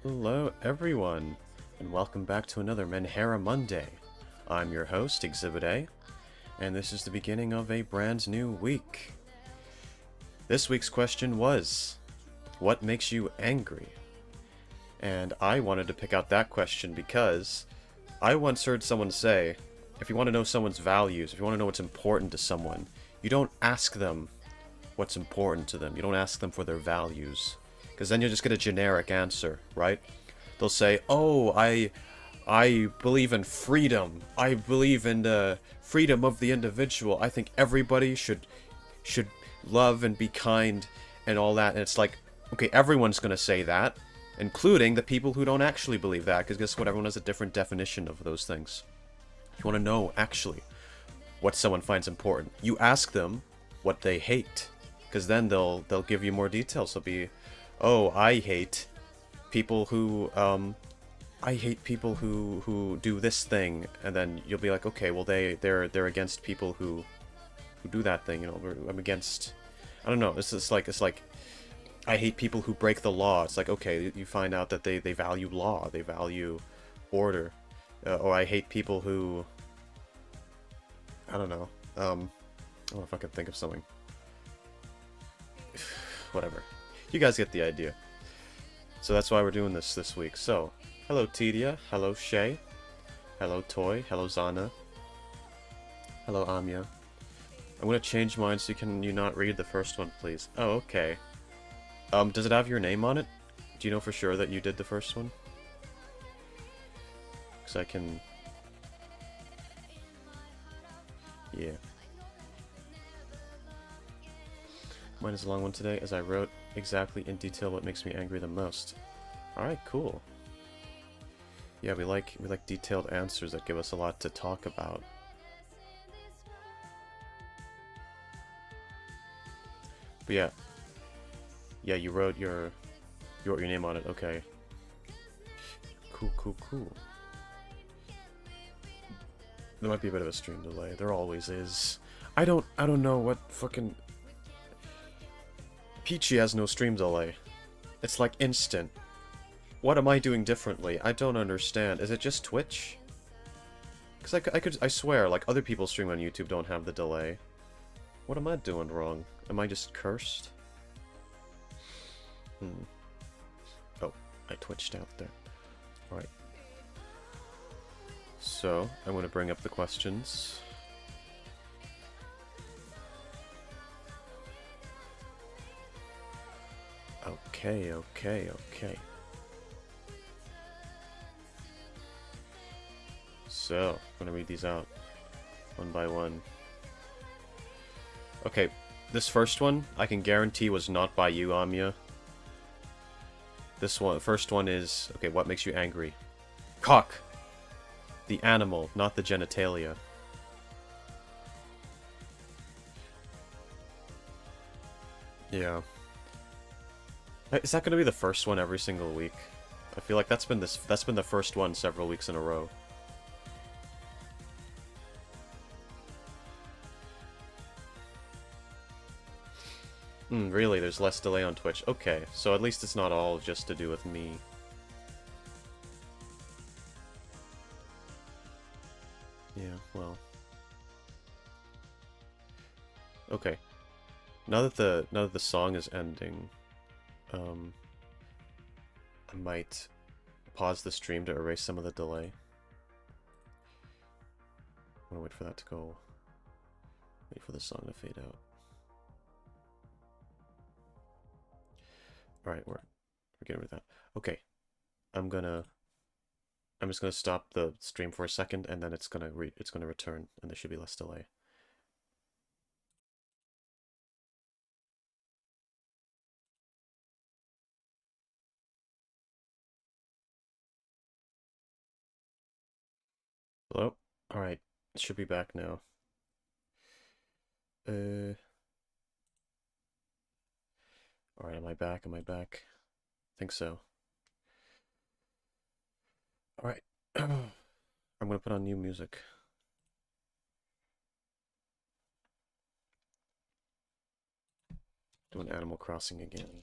Hello, everyone, and welcome back to another Menhera Monday. I'm your host, Exhibit A, and this is the beginning of a brand new week. This week's question was, what makes you angry? And I wanted to pick out that question because I once heard someone say, if you want to know someone's values, if you want to know what's important to someone, you don't ask them what's important to them. You don't ask them for their values. Because then you'll just get a generic answer, right? They'll say, oh, I believe in freedom. I believe in the freedom of the individual. I think everybody should love and be kind and all that. And it's like, okay, everyone's going to say that, including the people who don't actually believe that. Because guess what? Everyone has a different definition of those things. You want to know, actually, what someone finds important. You ask them what they hate. Because then they'll give you more details. They'll be, oh, I hate people who do this thing, and then you'll be like, okay, well they're against people who do that thing, you know. I'm against, I don't know. It's like I hate people who break the law. It's like, okay, you find out that they value law, they value order, or I hate people who, I don't know. I don't know if I can think of something. Whatever. You guys get the idea. So that's why we're doing this week. So, hello Tedia, hello Shay, hello Toy, hello Zana, hello Amya. I'm gonna change mine so you not read the first one, please. Oh, okay. Does it have your name on it? Do you know for sure that you did the first one? Because I can... Yeah. Mine is a long one today, as I wrote exactly in detail what makes me angry the most. Alright, cool. Yeah, we like detailed answers that give us a lot to talk about. But yeah. Yeah, you wrote your name on it, okay. Cool. There might be a bit of a stream delay. There always is. I don't know what fucking... Peachy has no stream delay. It's like instant. What am I doing differently? I don't understand. Is it just Twitch? Because I swear, like, other people stream on YouTube don't have the delay. What am I doing wrong? Am I just cursed? Oh, I twitched out there. Alright. So, I'm going to bring up the questions. Okay. So, I'm gonna read these out one by one. Okay, this first one, I can guarantee was not by you, Amya. This one, first one is, okay, what makes you angry? Cock! The animal, not the genitalia. Yeah. Is that gonna be the first one every single week? I feel like that's been the first one several weeks in a row. Really? There's less delay on Twitch. Okay, so at least it's not all just to do with me. Yeah, well. Okay. Now that the song is ending, I might pause the stream to erase some of the delay. I'm gonna wait for that to go. Wait for the song to fade out. Alright, we're getting rid of that. Okay. I'm just gonna stop the stream for a second, and then it's gonna return, and there should be less delay. Hello? Alright, it should be back now. Alright, am I back? I think so. Alright. I'm gonna put on new music. Doing Animal Crossing again.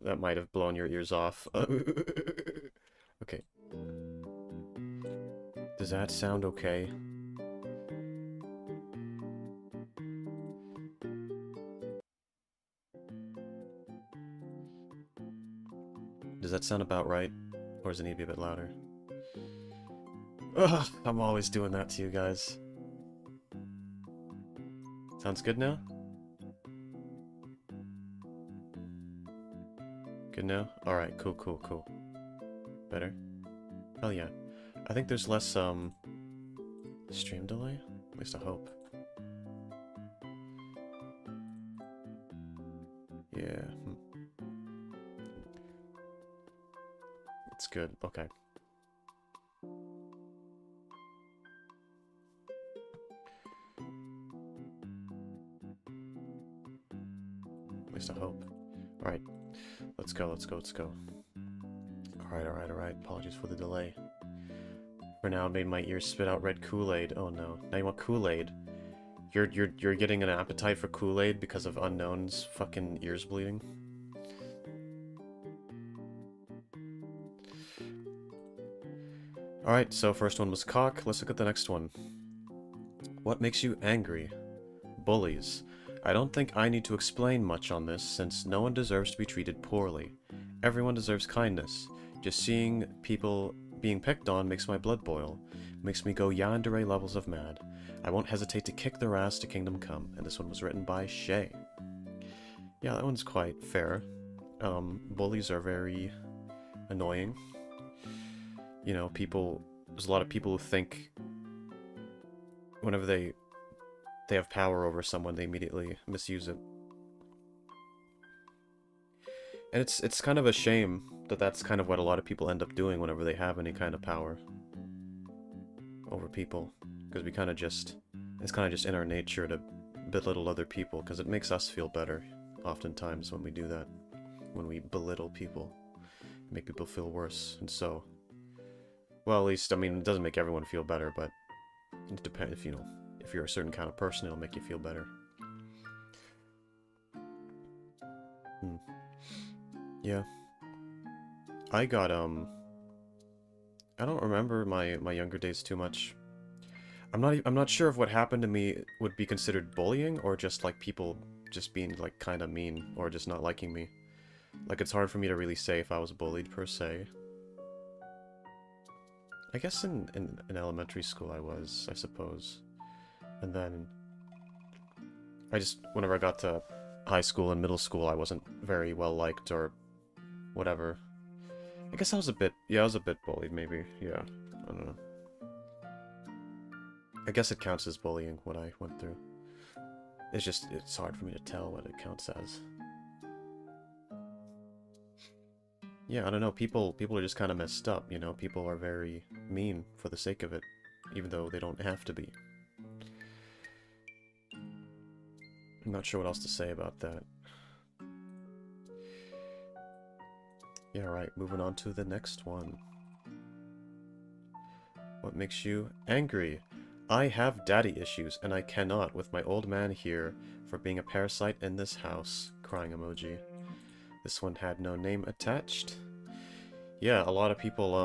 That might have blown your ears off. Okay. Does that sound okay? Does that sound about right? Or does it need to be a bit louder? Ugh, I'm always doing that to you guys. Sounds good now? Good now? Alright, cool, cool, cool. Better? Hell yeah. I think there's less, stream delay? At least I hope. Yeah. It's good. Okay. At least I hope. Alright. Let's go, let's go, let's go. Alright, alright, alright. Apologies for the delay. For now, it made my ears spit out red Kool-Aid. Oh no. Now you want Kool-Aid. You're getting an appetite for Kool-Aid because of Unknown's fucking ears bleeding? Alright, so first one was cock. Let's look at the next one. What makes you angry? Bullies. I don't think I need to explain much on this, since no one deserves to be treated poorly. Everyone deserves kindness. Just seeing people being picked on makes my blood boil. Makes me go yandere levels of mad. I won't hesitate to kick their ass to kingdom come. And this one was written by Shay. Yeah, that one's quite fair. Bullies are very annoying. You know, there's a lot of people who think whenever they have power over someone, they immediately misuse it. And it's kind of a shame that that's kind of what a lot of people end up doing whenever they have any kind of power over people. Because it's kind of just in our nature to belittle other people, because it makes us feel better oftentimes when we do that. When we belittle people, make people feel worse. And so, well, at least, I mean, it doesn't make everyone feel better, but it depends, if you're a certain kind of person, it'll make you feel better. Yeah. I got, I don't remember my younger days too much. I'm not sure if what happened to me would be considered bullying, or just, like, people just being, like, kind of mean, or just not liking me. Like, it's hard for me to really say if I was bullied, per se. I guess in elementary school I was, I suppose. And then whenever I got to high school and middle school, I wasn't very well liked or whatever. I guess I was a bit bullied, maybe. Yeah, I don't know. I guess it counts as bullying, what I went through. It's hard for me to tell what it counts as. Yeah, I don't know, people are just kind of messed up, you know? People are very mean for the sake of it, even though they don't have to be. I'm not sure what else to say about that. Yeah, right, moving on to the next one. What makes you angry? I have daddy issues, and I cannot with my old man here for being a parasite in this house. Crying emoji. This one had no name attached. Yeah, a lot of people,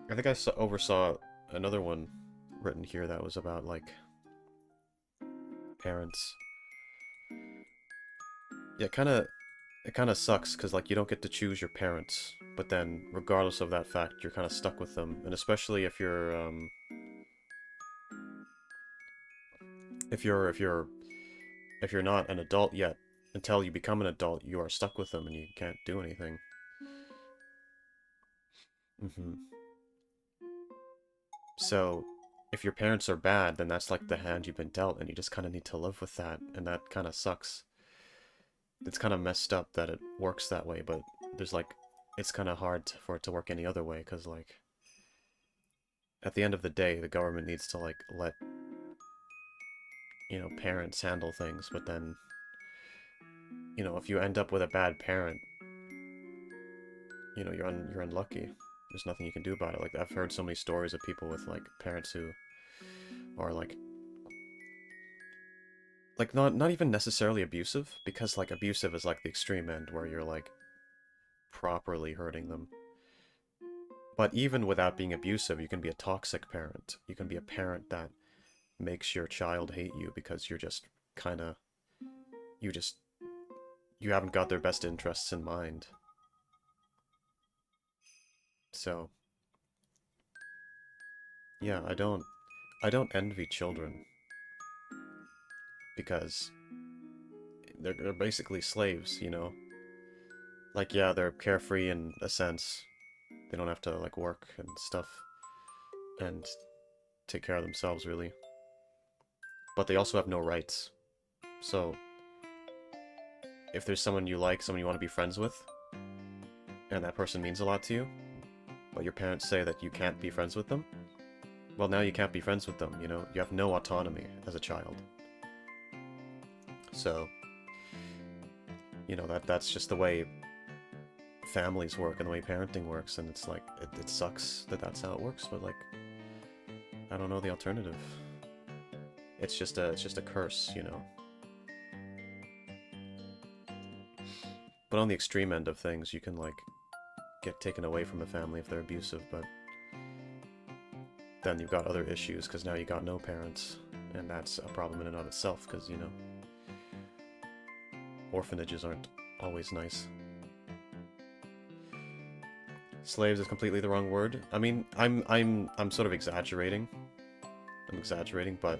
I think I oversaw another one written here that was about, like, parents. Yeah, it kinda sucks, because, like, you don't get to choose your parents, but then, regardless of that fact, you're kinda stuck with them, and especially if you're, if you're not an adult yet, until you become an adult, you are stuck with them, and you can't do anything. So, if your parents are bad, then that's like the hand you've been dealt, and you just kind of need to live with that, and that kind of sucks. It's kind of messed up that it works that way, but there's like, it's kind of hard for it to work any other way, because like, at the end of the day, the government needs to like let, you know, parents handle things, but then, you know, if you end up with a bad parent, you know, you're unlucky. There's nothing you can do about it. Like, I've heard so many stories of people with like parents who are like like, not even necessarily abusive, because, like, abusive is, like, the extreme end, where you're, like, properly hurting them. But even without being abusive, you can be a toxic parent. You can be a parent that makes your child hate you because you're just kind of, you just, you haven't got their best interests in mind. So, yeah, I don't envy children because they're basically slaves, you know? Like, yeah, they're carefree in a sense. They don't have to, like, work and stuff and take care of themselves, really. But they also have no rights. So, if there's someone you like, someone you want to be friends with, and that person means a lot to you, but your parents say that you can't be friends with them, well, now you can't be friends with them, you know? You have no autonomy as a child. So, you know, that's just the way families work and the way parenting works, and it's like, it sucks that that's how it works, but, like, I don't know the alternative. It's just a curse, you know? But on the extreme end of things, you can, like, get taken away from a family if they're abusive, but then you've got other issues, because now you got no parents, and that's a problem in and of itself, because, you know, orphanages aren't always nice. Slaves is completely the wrong word. I mean, I'm sort of exaggerating. I'm exaggerating, but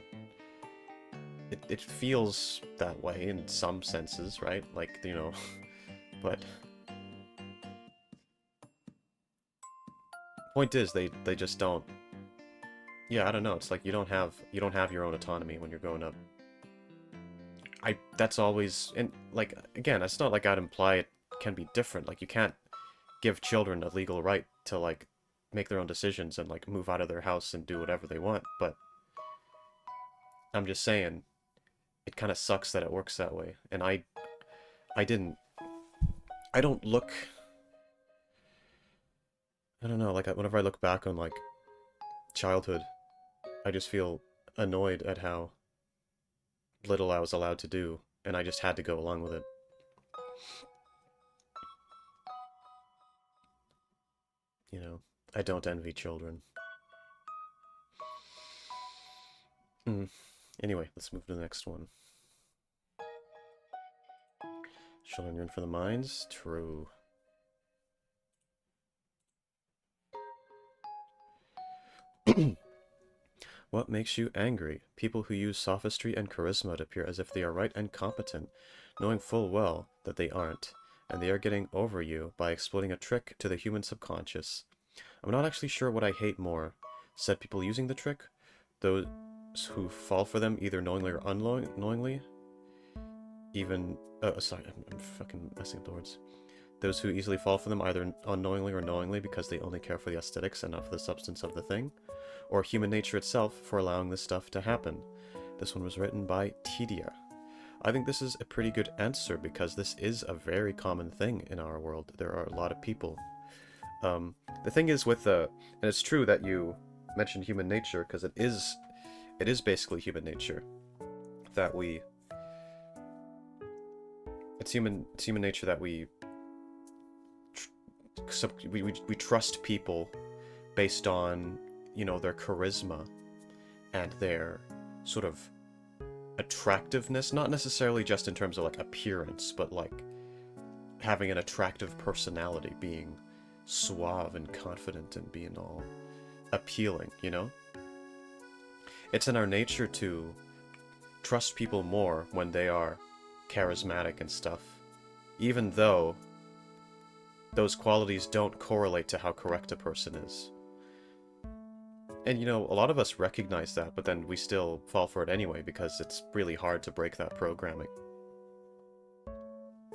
it feels that way in some senses, right? Like, you know, but point is they just don't. Yeah, I don't know. It's like you don't have your own autonomy when you're growing up. That's always, and like, again, it's not like I'd imply it can be different. Like, you can't give children a legal right to, like, make their own decisions and, like, move out of their house and do whatever they want, but I'm just saying it kind of sucks that it works that way. And I didn't I don't look, I don't know, like, whenever I look back on, like, childhood, I just feel annoyed at how little I was allowed to do, and I just had to go along with it. You know, I don't envy children. Anyway, let's move to the next one. Children yearn for the minds? True. What makes you angry? People who use sophistry and charisma to appear as if they are right and competent, knowing full well that they aren't, and they are getting over you by exploiting a trick to the human subconscious. I'm not actually sure what I hate more. Said people using the trick? Those who fall for them either knowingly or unknowingly? Even... sorry, I'm fucking messing up the words. Those who easily fall for them either unknowingly or knowingly because they only care for the aesthetics and not for the substance of the thing? Or human nature itself for allowing this stuff to happen? This one was written by Tedia. I think this is a pretty good answer because this is a very common thing in our world. There are a lot of people. The thing is with and it's true that you mentioned human nature because it is basically human nature that it's human nature that we trust people based on, you know, their charisma and their sort of attractiveness, not necessarily just in terms of, like, appearance, but, like, having an attractive personality, being suave and confident and being all appealing, you know? It's in our nature to trust people more when they are charismatic and stuff, even though those qualities don't correlate to how correct a person is. And, you know, a lot of us recognize that, but then we still fall for it anyway because it's really hard to break that programming.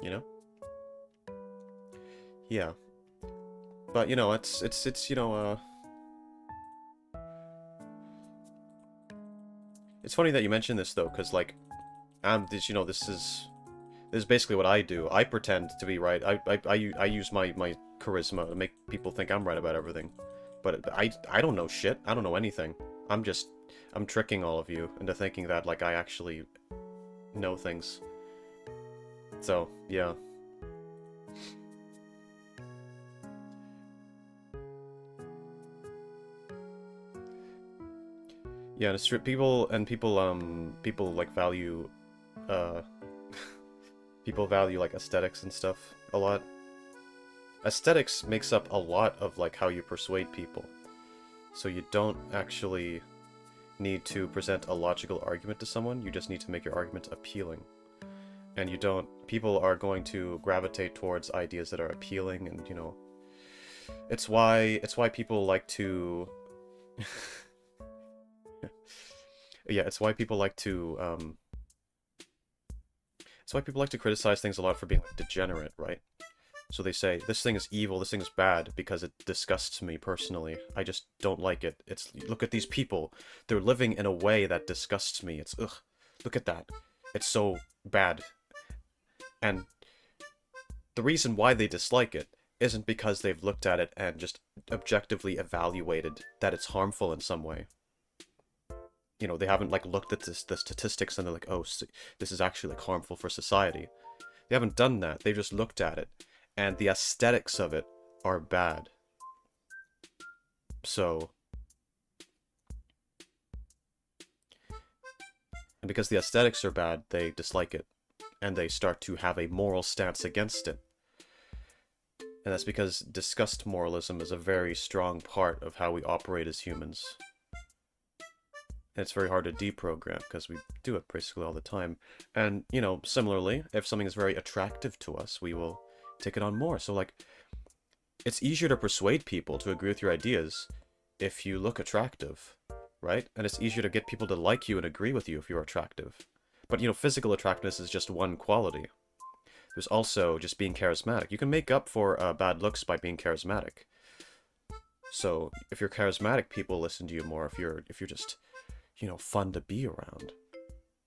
You know? Yeah. But, you know, it's you know, it's funny that you mentioned this, though, because, like, you know, this is basically what I do. I pretend to be right. I use my charisma to make people think I'm right about everything. But I don't know shit. I don't know anything. I'm tricking all of you into thinking that, like, I actually know things. So, yeah. Yeah, it's true. People like value, uh, people value like aesthetics and stuff a lot. Aesthetics makes up a lot of like how you persuade people. So you don't actually need to present a logical argument to someone, you just need to make your argument appealing. And you don't, people are going to gravitate towards ideas that are appealing, and you know, it's why people like to yeah, it's why people like to criticize things a lot for being like degenerate, right? So they say, this thing is evil, this thing is bad, because it disgusts me personally. I just don't like it. It's, look at these people. They're living in a way that disgusts me. It's, ugh, look at that. It's so bad. And the reason why they dislike it isn't because they've looked at it and just objectively evaluated that it's harmful in some way. You know, they haven't like looked at the statistics and they're like, oh, this is actually like harmful for society. They haven't done that. They've just looked at it, and the aesthetics of it are bad. So, and because the aesthetics are bad, they dislike it, and they start to have a moral stance against it. And that's because disgust moralism is a very strong part of how we operate as humans. And it's very hard to deprogram, because we do it basically all the time. And, you know, similarly, if something is very attractive to us, we will take it on more. So, like, it's easier to persuade people to agree with your ideas if you look attractive, right? And it's easier to get people to like you and agree with you if you're attractive. But, you know, physical attractiveness is just one quality. There's also just being charismatic. You can make up for bad looks by being charismatic. So, if you're charismatic, people listen to you more. If you're just, you know, fun to be around,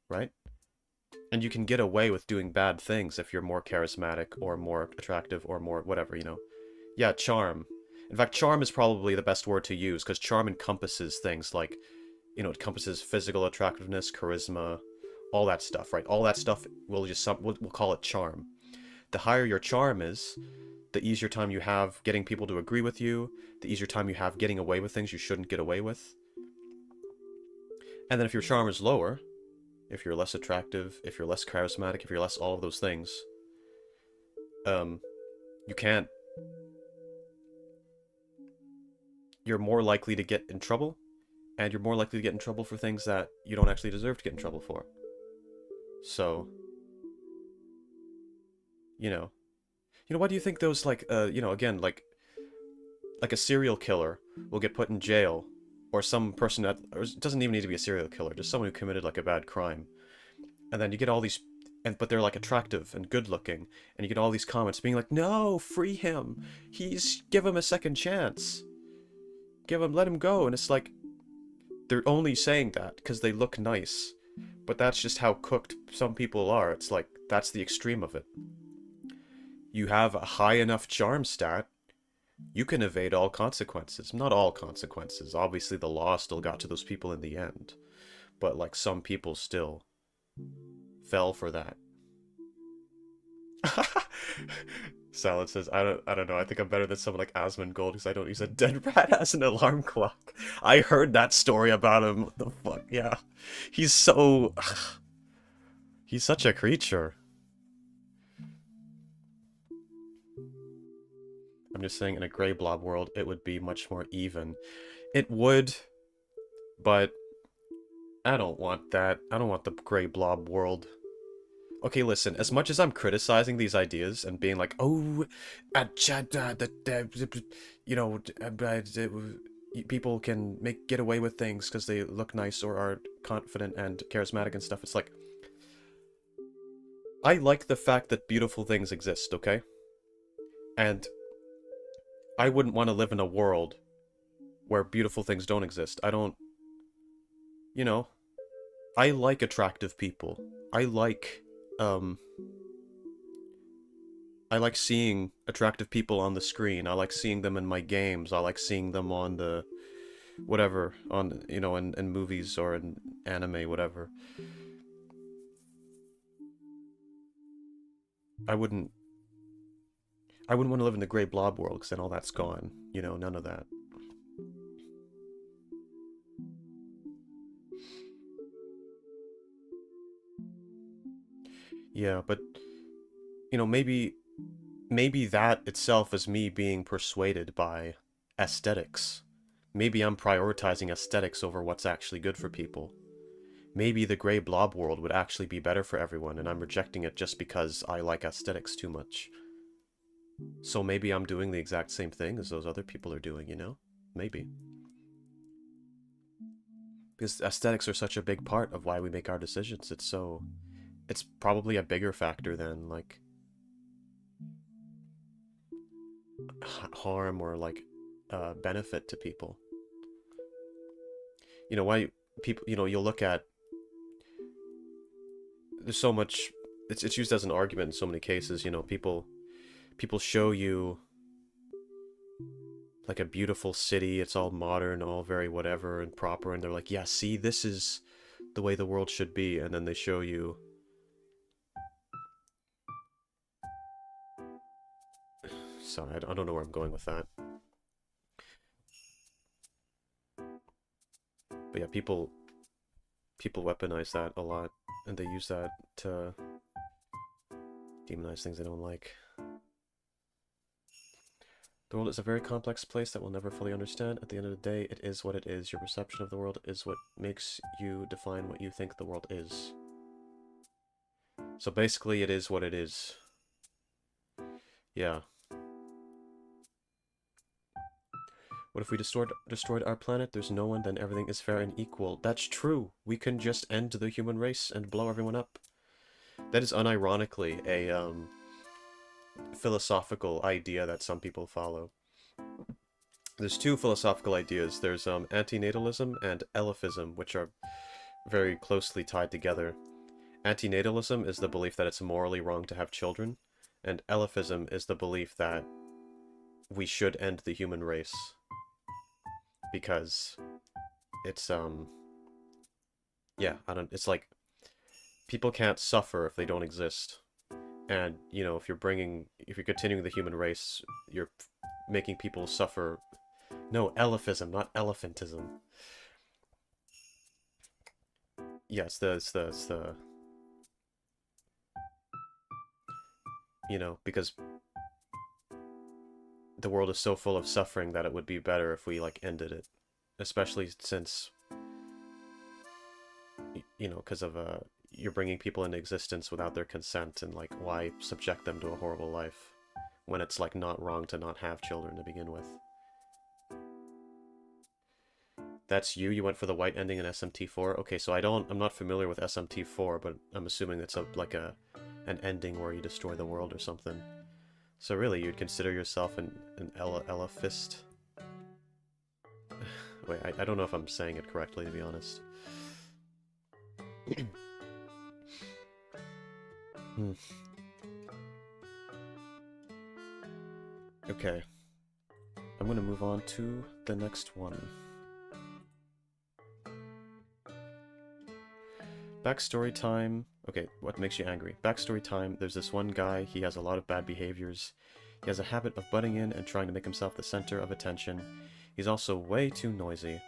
right? And you can get away with doing bad things if you're more charismatic or more attractive or more whatever, you know. Yeah, charm. In fact, charm is probably the best word to use, because charm encompasses things like, you know, it encompasses physical attractiveness, charisma, all that stuff, right? All that stuff, we'll call it charm. The higher your charm is, the easier time you have getting people to agree with you, the easier time you have getting away with things you shouldn't get away with. And then if your charm is lower, if you're less attractive, if you're less charismatic, if you're less all of those things, you can't... You're more likely to get in trouble, and you're more likely to get in trouble for things that you don't actually deserve to get in trouble for. So, you know, why do you think those, like, you know, again, like a serial killer will get put in jail, or some person that, or it doesn't even need to be a serial killer, just someone who committed, like, a bad crime. And then you get all these, but they're, like, attractive and good looking, and you get all these comments being like, no, free him, give him a second chance. Let him go. And it's like, they're only saying that because they look nice. But that's just how cooked some people are. It's like, that's the extreme of it. You have a high enough charm stat, you can evade all consequences. Not all consequences. Obviously, the law still got to those people in the end. But, like, some people still fell for that. Salad says, I don't know, I think I'm better than someone like Asmongold because I don't use a dead rat as an alarm clock. I heard that story about him. What the fuck, yeah. He's so... He's such a creature. I'm just saying, in a gray blob world, it would be much more even. It would, but I don't want that. I don't want the gray blob world. Okay, listen, as much as I'm criticizing these ideas and being like, oh, you know, people can get away with things because they look nice or are confident and charismatic and stuff, it's like, I like the fact that beautiful things exist, okay? And I wouldn't want to live in a world where beautiful things don't exist. I don't, you know, I like attractive people. I like seeing attractive people on the screen. I like seeing them in my games. I like seeing them on the, whatever, on, you know, in movies or in anime, whatever. I wouldn't I wouldn't want to live in the gray blob world because then all that's gone. You know, none of that. Yeah, but you know, maybe that itself is me being persuaded by aesthetics. Maybe I'm prioritizing aesthetics over what's actually good for people. Maybe the gray blob world would actually be better for everyone, and I'm rejecting it just because I like aesthetics too much. So maybe I'm doing the exact same thing as those other people are doing, you know? Maybe. Because aesthetics are such a big part of why we make our decisions. It's probably a bigger factor than, like, harm or, like, benefit to people. You know, why people, you know, you'll look at, there's so much, it's used as an argument in so many cases, you know, people show you like a beautiful city, it's all modern, all very whatever and proper, and they're like, yeah, see, this is the way the world should be, and then they show you, sorry, I don't know where I'm going with that, but yeah, people weaponize that a lot, and they use that to demonize things they don't like. The world is a very complex place that we'll never fully understand. At the end of the day, it is what it is. Your perception of the world is what makes you define what you think the world is. So basically, it is what it is. Yeah. What if we destroyed our planet? There's no one, then everything is fair and equal. That's true. We can just end the human race and blow everyone up. That is unironically a philosophical idea that some people follow. There's two philosophical ideas. There's antinatalism and elifism, which are very closely tied together. Antinatalism is the belief that it's morally wrong to have children, and elifism is the belief that we should end the human race because it's yeah, I don't, it's like people can't suffer if they don't exist. And, you know, if you're continuing the human race, you're making people suffer. No, elifism, not elephantism. Yeah, it's the, you know, because the world is so full of suffering that it would be better if we, like, ended it. Especially since, you know, because of, you're bringing people into existence without their consent, and, like, why subject them to a horrible life when it's, like, not wrong to not have children to begin with. That's you? You went for the white ending in SMT4? Okay, so I'm not familiar with SMT4, but I'm assuming it's an ending where you destroy the world or something. So really, you'd consider yourself an elephist? Wait, I don't know if I'm saying it correctly, to be honest. Hmm. Okay. I'm gonna move on to the next one. Backstory time. Okay, what makes you angry? Backstory time. There's this one guy, he has a lot of bad behaviors. He has a habit of butting in and trying to make himself the center of attention. He's also way too noisy.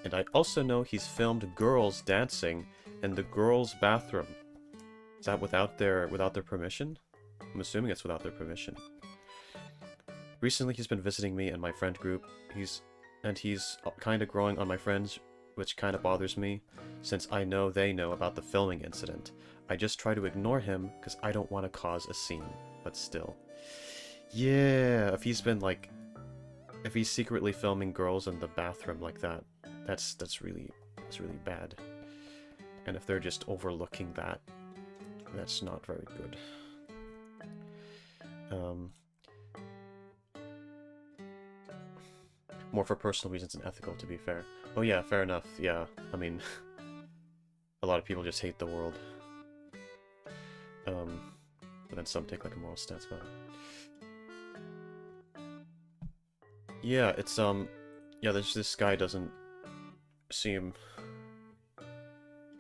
And I also know he's filmed girls dancing in the girls' bathroom. Is that without their permission? I'm assuming it's without their permission. Recently he's been visiting me and my friend group. He's kind of growing on my friends, which kind of bothers me, since I know they know about the filming incident. I just try to ignore him because I don't want to cause a scene, but still. Yeah, if he's secretly filming girls in the bathroom like that, that's really bad. And if they're just overlooking that, that's not very good. More for personal reasons than ethical, to be fair. Oh yeah, fair enough, yeah. I mean, a lot of people just hate the world. But then some take like a moral stance about it. Yeah, it's, yeah, this guy doesn't seem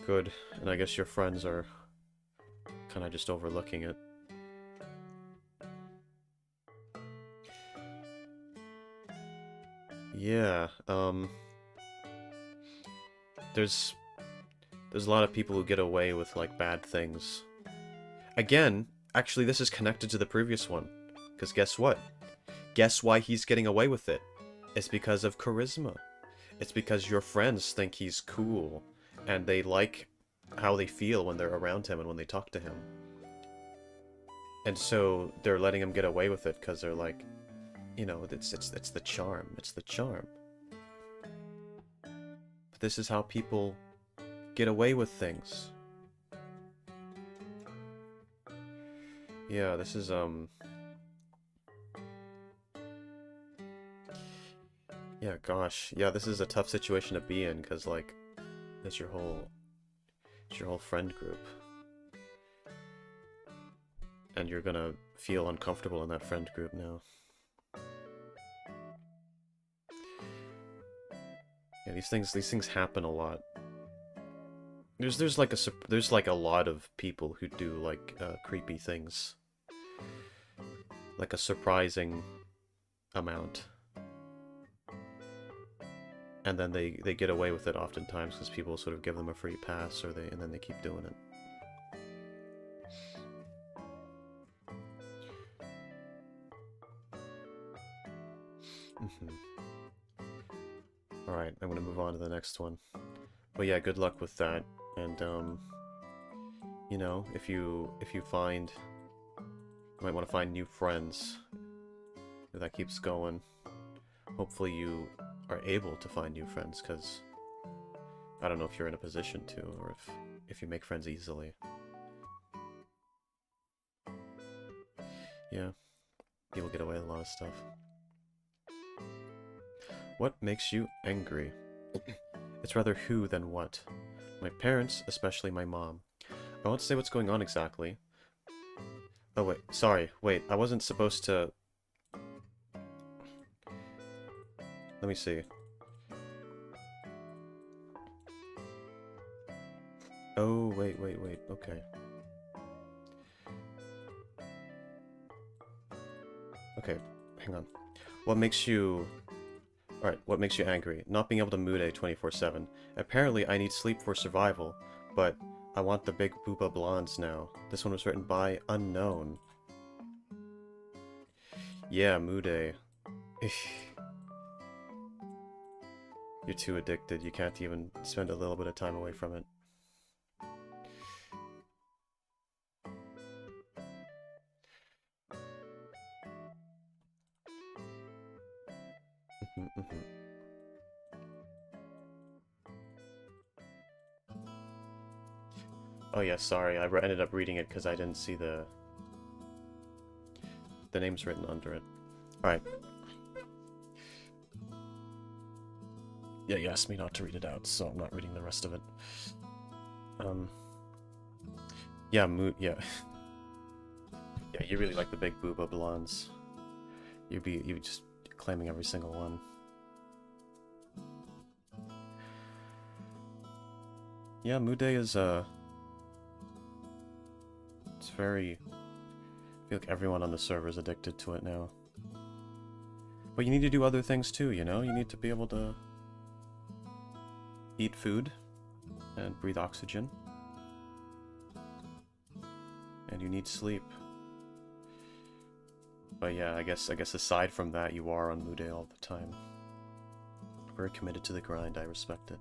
good, and I guess your friends are kind of just overlooking it. Yeah, there's a lot of people who get away with, like, bad things. Again, actually, this is connected to the previous one. Because guess what? Guess why he's getting away with it? It's because of charisma. It's because your friends think he's cool, and they like how they feel when they're around him and when they talk to him. And so they're letting him get away with it because they're like, you know, it's the charm. It's the charm. But this is how people get away with things. Yeah, this is yeah, gosh. Yeah, this is a tough situation to be in because, like, it's your whole friend group. And you're gonna feel uncomfortable in that friend group now. Yeah, these things happen a lot. There's like a lot of people who do like creepy things. Like a surprising amount. And then they get away with it oftentimes because people sort of give them a free pass, and then they keep doing it. Alright, I'm gonna move on to the next one. But yeah, good luck with that. And you know, if you find, you might want to find new friends. If that keeps going, hopefully you are able to find new friends, because I don't know if you're in a position to, or if you make friends easily. Yeah, people get away with a lot of stuff. What makes you angry? It's rather who than what. My parents, especially my mom. I won't say what's going on exactly. Oh wait, sorry, wait, I wasn't supposed to... Let me see. Oh, wait, okay. Okay, hang on. What makes you... Alright, what makes you angry? Not being able to mood 24/7. Apparently I need sleep for survival, but I want the big booba blondes now. This one was written by Unknown. Yeah, Mude. You're too addicted, you can't even spend a little bit of time away from it. Oh yeah, sorry, I ended up reading it because I didn't see the names written under it. Alright. Yeah, you asked me not to read it out, so I'm not reading the rest of it. Yeah, yeah. Yeah, you really like the big booba blondes. You just claiming every single one. Yeah, Mude is, it's very... I feel like everyone on the server is addicted to it now. But you need to do other things too, you know? You need to be able to eat food and breathe oxygen. And you need sleep. But yeah, I guess aside from that, you are on Mude all the time. Very committed to the grind, I respect it.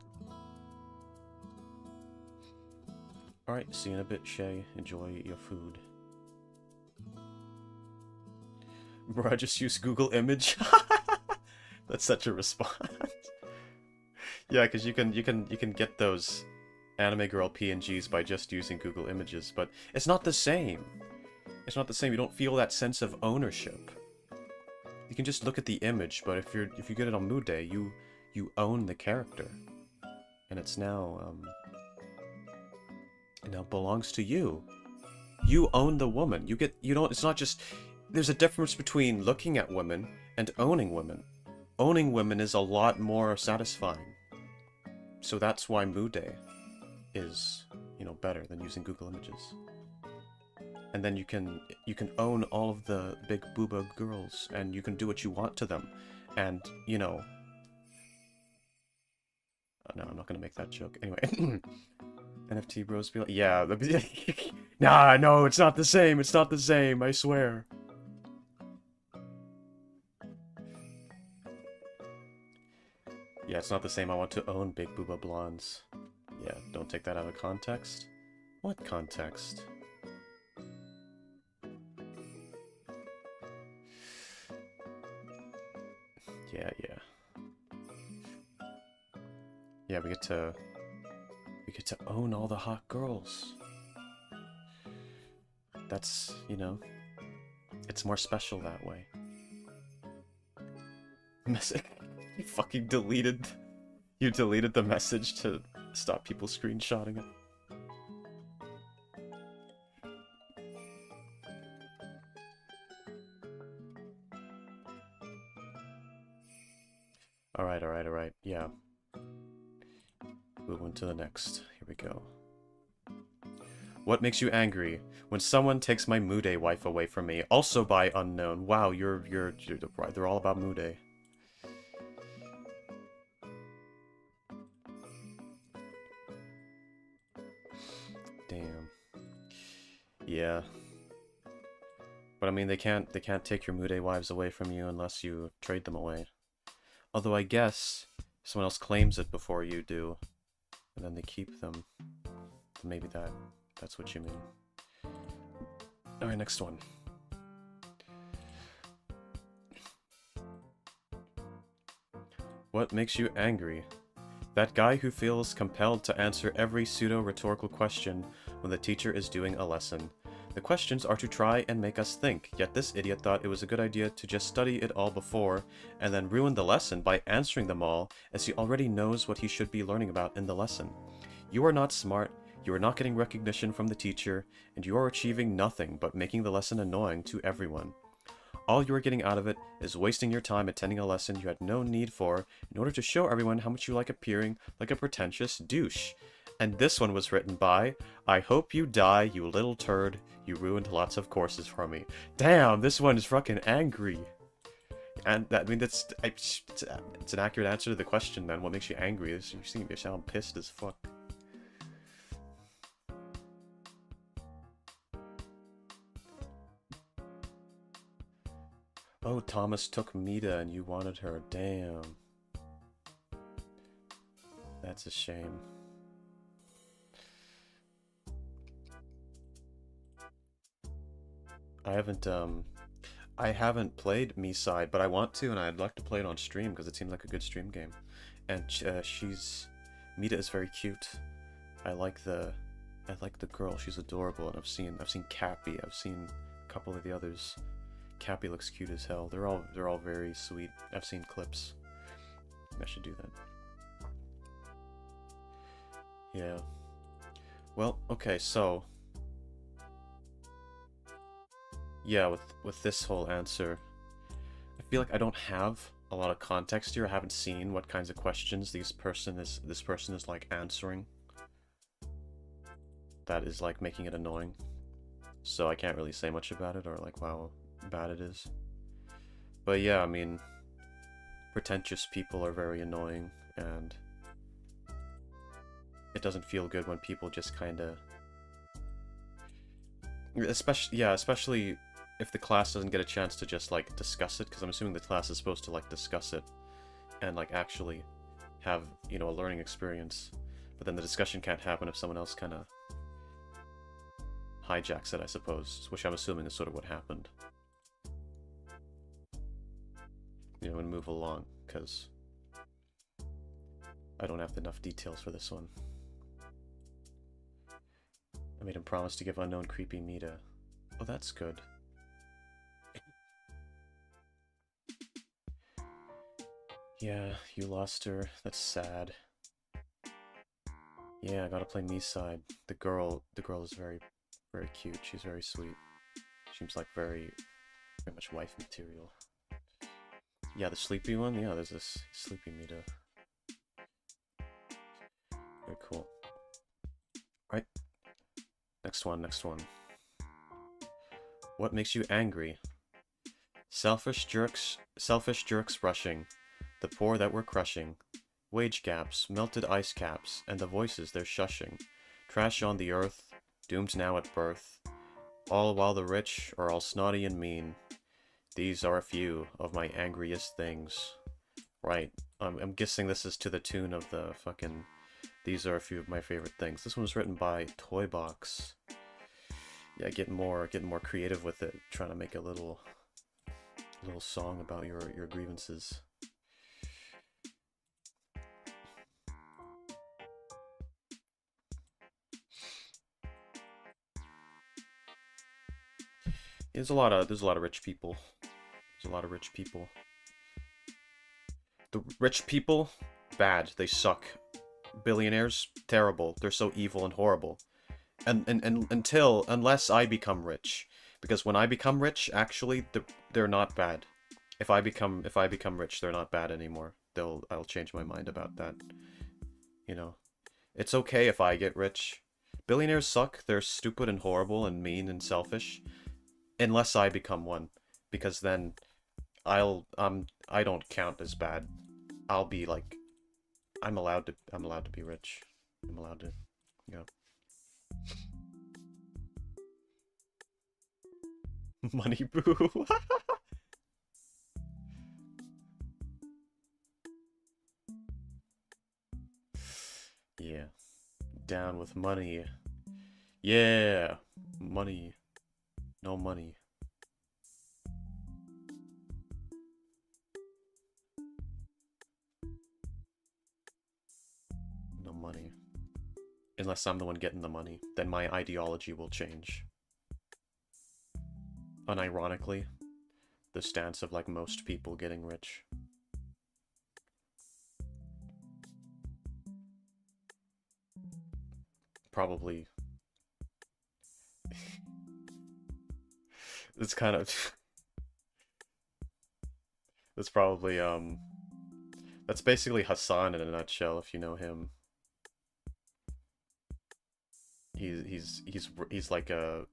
Alright, see you in a bit, Shay. Enjoy your food. Bro, I just used Google Image. That's such a response. Yeah, because you can get those anime girl PNGs by just using Google Images, but it's not the same. It's not the same. You don't feel that sense of ownership. You can just look at the image, but if you get it on Mude, you own the character, and it's now it now belongs to you. You own the woman. You don't. It's not just. There's a difference between looking at women and owning women. Owning women is a lot more satisfying. So that's why Mude is, you know, better than using Google Images. And then you can own all of the big booba girls, and you can do what you want to them. And, you know, No, I'm not gonna make that joke. Anyway. NFT bros be like, yeah. Nah, no, it's not the same. It's not the same, I swear. Yeah, it's not the same. I want to own big booba blondes. Yeah, don't take that out of context. What context? Yeah. Yeah, we get to own all the hot girls. That's, you know, it's more special that way. Message. You fucking deleted. You deleted the message to stop people screenshotting it. Alright. Yeah. Move on to the next. Here we go. What makes you angry? When someone takes my Mude wife away from me, also by unknown. Wow, they're all about Mude. Damn. Yeah. But I mean, they can't take your Mude wives away from you unless you trade them away. Although I guess someone else claims it before you do, and then they keep them. Maybe that's what you mean. Alright, next one. What makes you angry? That guy who feels compelled to answer every pseudo-rhetorical question when the teacher is doing a lesson. The questions are to try and make us think, yet this idiot thought it was a good idea to just study it all before, and then ruin the lesson by answering them all, as he already knows what he should be learning about in the lesson. You are not smart, you are not getting recognition from the teacher, and you are achieving nothing but making the lesson annoying to everyone. All you are getting out of it is wasting your time attending a lesson you had no need for in order to show everyone how much you like appearing like a pretentious douche. And this one was written by, I hope you die, you little turd. You ruined lots of courses for me. Damn, this one is fucking angry. And that, I mean, it's an accurate answer to the question, then. What makes you angry? You seem to sound pissed as fuck. Oh, Thomas took Mita and you wanted her. Damn. That's a shame. I haven't played Me-Side, but I want to, and I'd like to play it on stream because it seems like a good stream game. And Mita is very cute. I like the girl. She's adorable, and I've seen Cappy. I've seen a couple of the others. Cappy looks cute as hell. They're all very sweet. I've seen clips. I should do that. Yeah. Well, okay, so yeah, with this whole answer, I feel like I don't have a lot of context here. I haven't seen what kinds of questions this person is like answering. That is like making it annoying. So I can't really say much about it or like how bad it is. But yeah, I mean, pretentious people are very annoying, and it doesn't feel good when people just kind of, especially if the class doesn't get a chance to just like discuss it, because I'm assuming the class is supposed to like discuss it and like actually have, you know, a learning experience, but then the discussion can't happen if someone else kind of hijacks it, I suppose, which I'm assuming is sort of what happened. You know, and move along, because I don't have enough details for this one. I made him promise to give unknown creepy Mita. Oh, that's good. Yeah, you lost her. That's sad. Yeah, I gotta play Me-Side. The girl is very, very cute. She's very sweet. Seems like very much wife material. Yeah, the sleepy one? Yeah, there's this sleepy Mita. Very cool. Right. Next one. What makes you angry? Selfish jerks rushing. The poor that we're crushing. Wage gaps, melted ice caps, and the voices they're shushing. Trash on the earth, doomed now at birth. All while the rich are all snotty and mean. These are a few of my angriest things. Right. I'm guessing this is to the tune of the fucking... These are a few of my favorite things. This one was written by Toybox. Yeah, getting more creative with it. Trying to make a little song about your grievances. There's a lot of rich people. There's a lot of rich people. The rich people, bad. They suck. Billionaires, terrible. They're so evil and horrible. And unless I become rich, because when I become rich, actually, they're not bad. If I become rich, they're not bad anymore. I'll change my mind about that. You know, it's okay if I get rich. Billionaires suck. They're stupid and horrible and mean and selfish. Unless I become one, because then I don't count as bad. I'll be like, I'm allowed to be rich. I'm allowed to, you know. Money boo. Yeah. Down with money. Yeah. Money. No money. No money. Unless I'm the one getting the money, then my ideology will change. Unironically, the stance of like most people getting rich. Probably. It's kind of... That's probably, That's basically Hassan in a nutshell, if you know him. He's like a...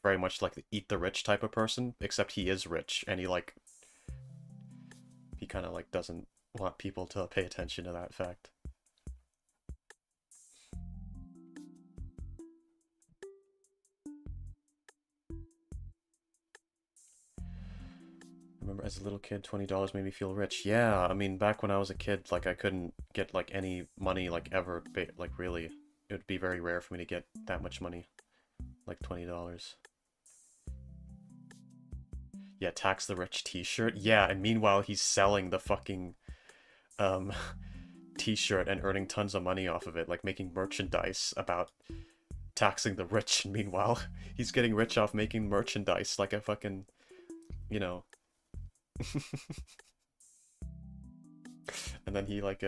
very much like the eat the rich type of person, except he is rich, and he kind of like doesn't want people to pay attention to that fact. I remember as a little kid, $20 made me feel rich. Yeah, I mean, back when I was a kid, like, I couldn't get, like, any money, like, ever, like, really. It would be very rare for me to get that much money. Like, $20. Yeah, tax the rich t-shirt. Yeah, and meanwhile, he's selling the fucking, um, t-shirt and earning tons of money off of it, like, making merchandise about taxing the rich. And meanwhile, he's getting rich off making merchandise, like a fucking, you know... And then he like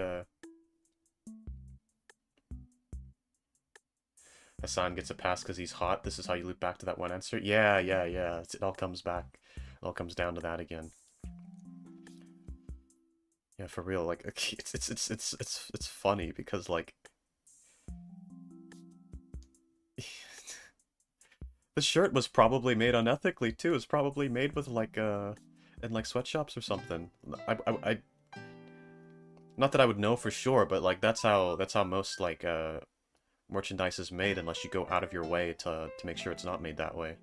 Hassan gets a pass because he's hot. This is how you loop back to that one answer. Yeah, yeah, yeah. It all comes back. It all comes down to that again. Yeah, for real. Like it's funny because like the shirt was probably made unethically too. It's probably made with like in like sweatshops or something. I not that I would know for sure, but like that's how most like merchandise is made unless you go out of your way to make sure it's not made that way.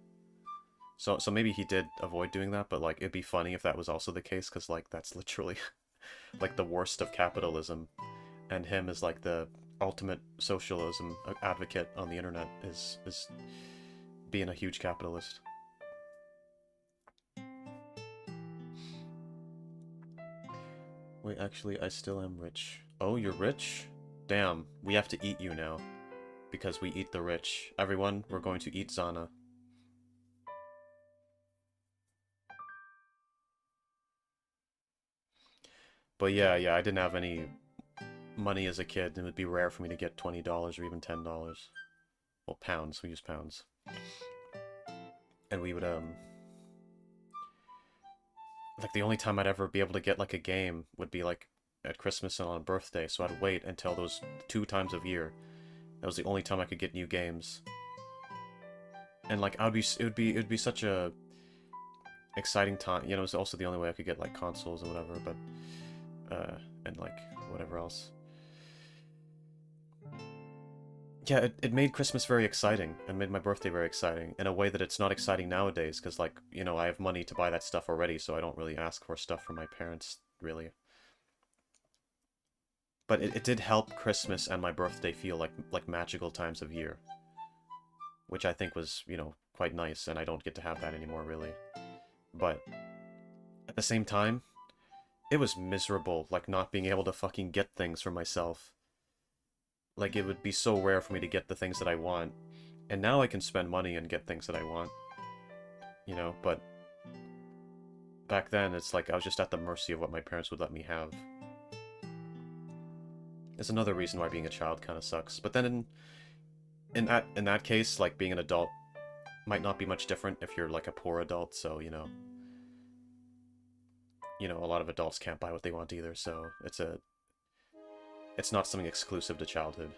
So maybe he did avoid doing that, but like it'd be funny if that was also the case, because like that's literally like the worst of capitalism, and him as like the ultimate socialism advocate on the internet is being a huge capitalist. Wait, actually, I still am rich. Oh, you're rich? Damn, we have to eat you now. Because we eat the rich. Everyone, we're going to eat Zana. But yeah, I didn't have any money as a kid, and it would be rare for me to get $20 or even $10. Well, pounds. We use pounds. And we would, like, the only time I'd ever be able to get, like, a game would be, like, at Christmas and on a birthday, so I'd wait until those 2 times a year. That was the only time I could get new games. And, like, it would be such a exciting time. You know, it was also the only way I could get, like, consoles and whatever, but, and, like, whatever else. Yeah, it made Christmas very exciting, and made my birthday very exciting, in a way that it's not exciting nowadays, because, like, you know, I have money to buy that stuff already, so I don't really ask for stuff from my parents, really. But it did help Christmas and my birthday feel like magical times of year, which I think was, you know, quite nice, and I don't get to have that anymore, really. But at the same time, it was miserable, like, not being able to fucking get things for myself. Like, it would be so rare for me to get the things that I want. And now I can spend money and get things that I want. You know, but back then, it's like I was just at the mercy of what my parents would let me have. It's another reason why being a child kind of sucks. But then in that case, like, being an adult might not be much different if you're like a poor adult, so, a lot of adults can't buy what they want either, so it's not something exclusive to childhood.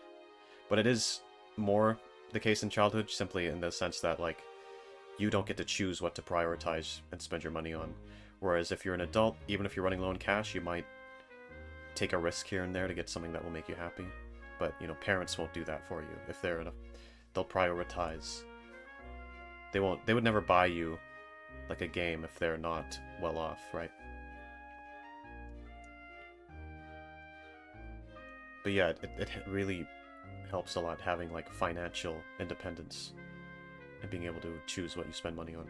But it is more the case in childhood, simply in the sense that, like, you don't get to choose what to prioritize and spend your money on. Whereas if you're an adult, even if you're running low on cash, you might take a risk here and there to get something that will make you happy. But, parents won't do that for you. If they'll prioritize. They would never buy you, like, a game if they're not well off, right? But yeah, it really helps a lot having, like, financial independence and being able to choose what you spend money on.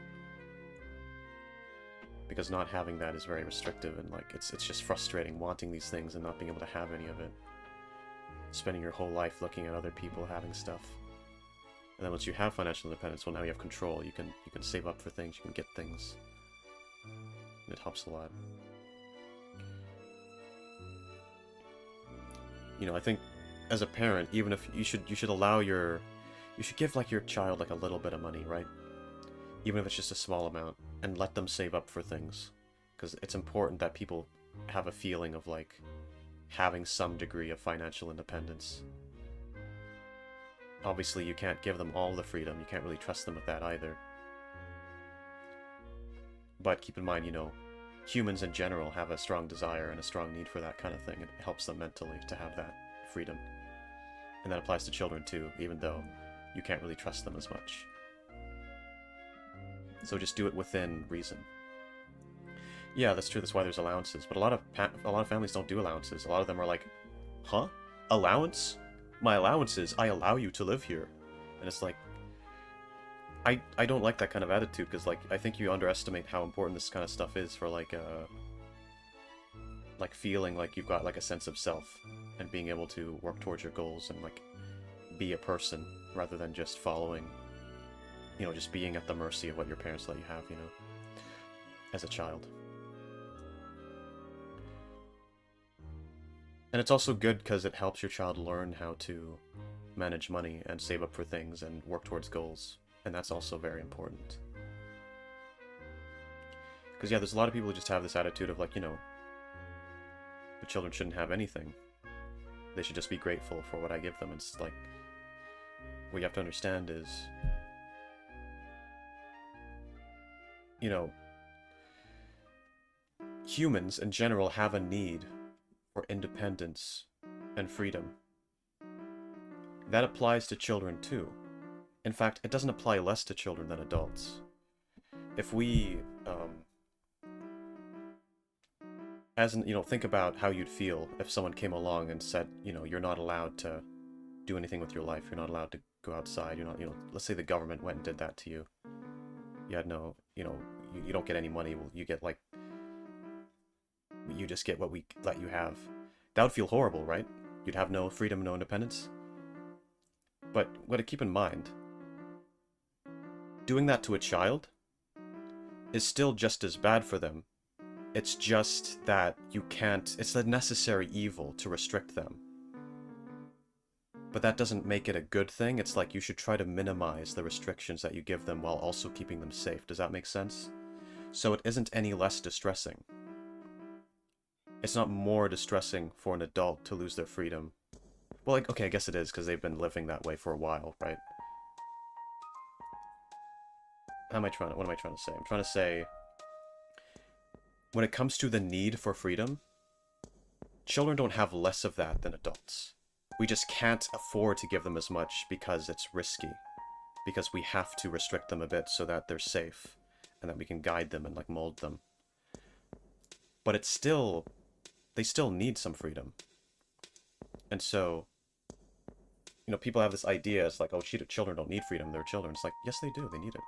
Because not having that is very restrictive, and, like, it's just frustrating wanting these things and not being able to have any of it. Spending your whole life looking at other people having stuff. And then once you have financial independence, well, now you have control. You can save up for things, you can get things. And it helps a lot. I think as a parent, even if you should give, like, your child, like, a little bit of money, right? Even if it's just a small amount, and let them save up for things. Because it's important that people have a feeling of, like, having some degree of financial independence. Obviously, you can't give them all the freedom, you can't really trust them with that either. But keep in mind, humans in general have a strong desire and a strong need for that kind of thing. It helps them mentally to have that freedom. And that applies to children too, even though you can't really trust them as much. So just do it within reason. Yeah, that's true, that's why there's allowances. But a lot of families don't do allowances. A lot of them are like, huh? Allowance? My allowance is, I allow you to live here. And it's like, I don't like that kind of attitude, because, like, I think you underestimate how important this kind of stuff is for, like feeling like you've got, like, a sense of self, and being able to work towards your goals, and, like, be a person, rather than just following, just being at the mercy of what your parents let you have, as a child. And it's also good because it helps your child learn how to manage money and save up for things and work towards goals. And that's also very important. Because, yeah, there's a lot of people who just have this attitude of, like, the children shouldn't have anything. They should just be grateful for what I give them. It's like, what you have to understand is, humans in general have a need for independence and freedom. That applies to children too. In fact, it doesn't apply less to children than adults. If we, think about how you'd feel if someone came along and said, you're not allowed to do anything with your life, you're not allowed to go outside, you're not, let's say the government went and did that to you. You had no, you don't get any money, you get, like, you just get what we let you have. That would feel horrible, right? You'd have no freedom, no independence. But what to keep in mind, doing that to a child is still just as bad for them. It's just that you can't, it's a necessary evil to restrict them. But that doesn't make it a good thing. It's like you should try to minimize the restrictions that you give them while also keeping them safe. Does that make sense? So it isn't any less distressing. It's not more distressing for an adult to lose their freedom. Well, like, okay, I guess it is, because they've been living that way for a while, right? What am I trying to say? I'm trying to say, when it comes to the need for freedom, children don't have less of that than adults. We just can't afford to give them as much because it's risky. Because we have to restrict them a bit so that they're safe. And that we can guide them and, like, mold them. But it's still... They still need some freedom. And so... You know, people have this idea, it's like, oh, children don't need freedom, they're children. It's like, yes they do, they need it.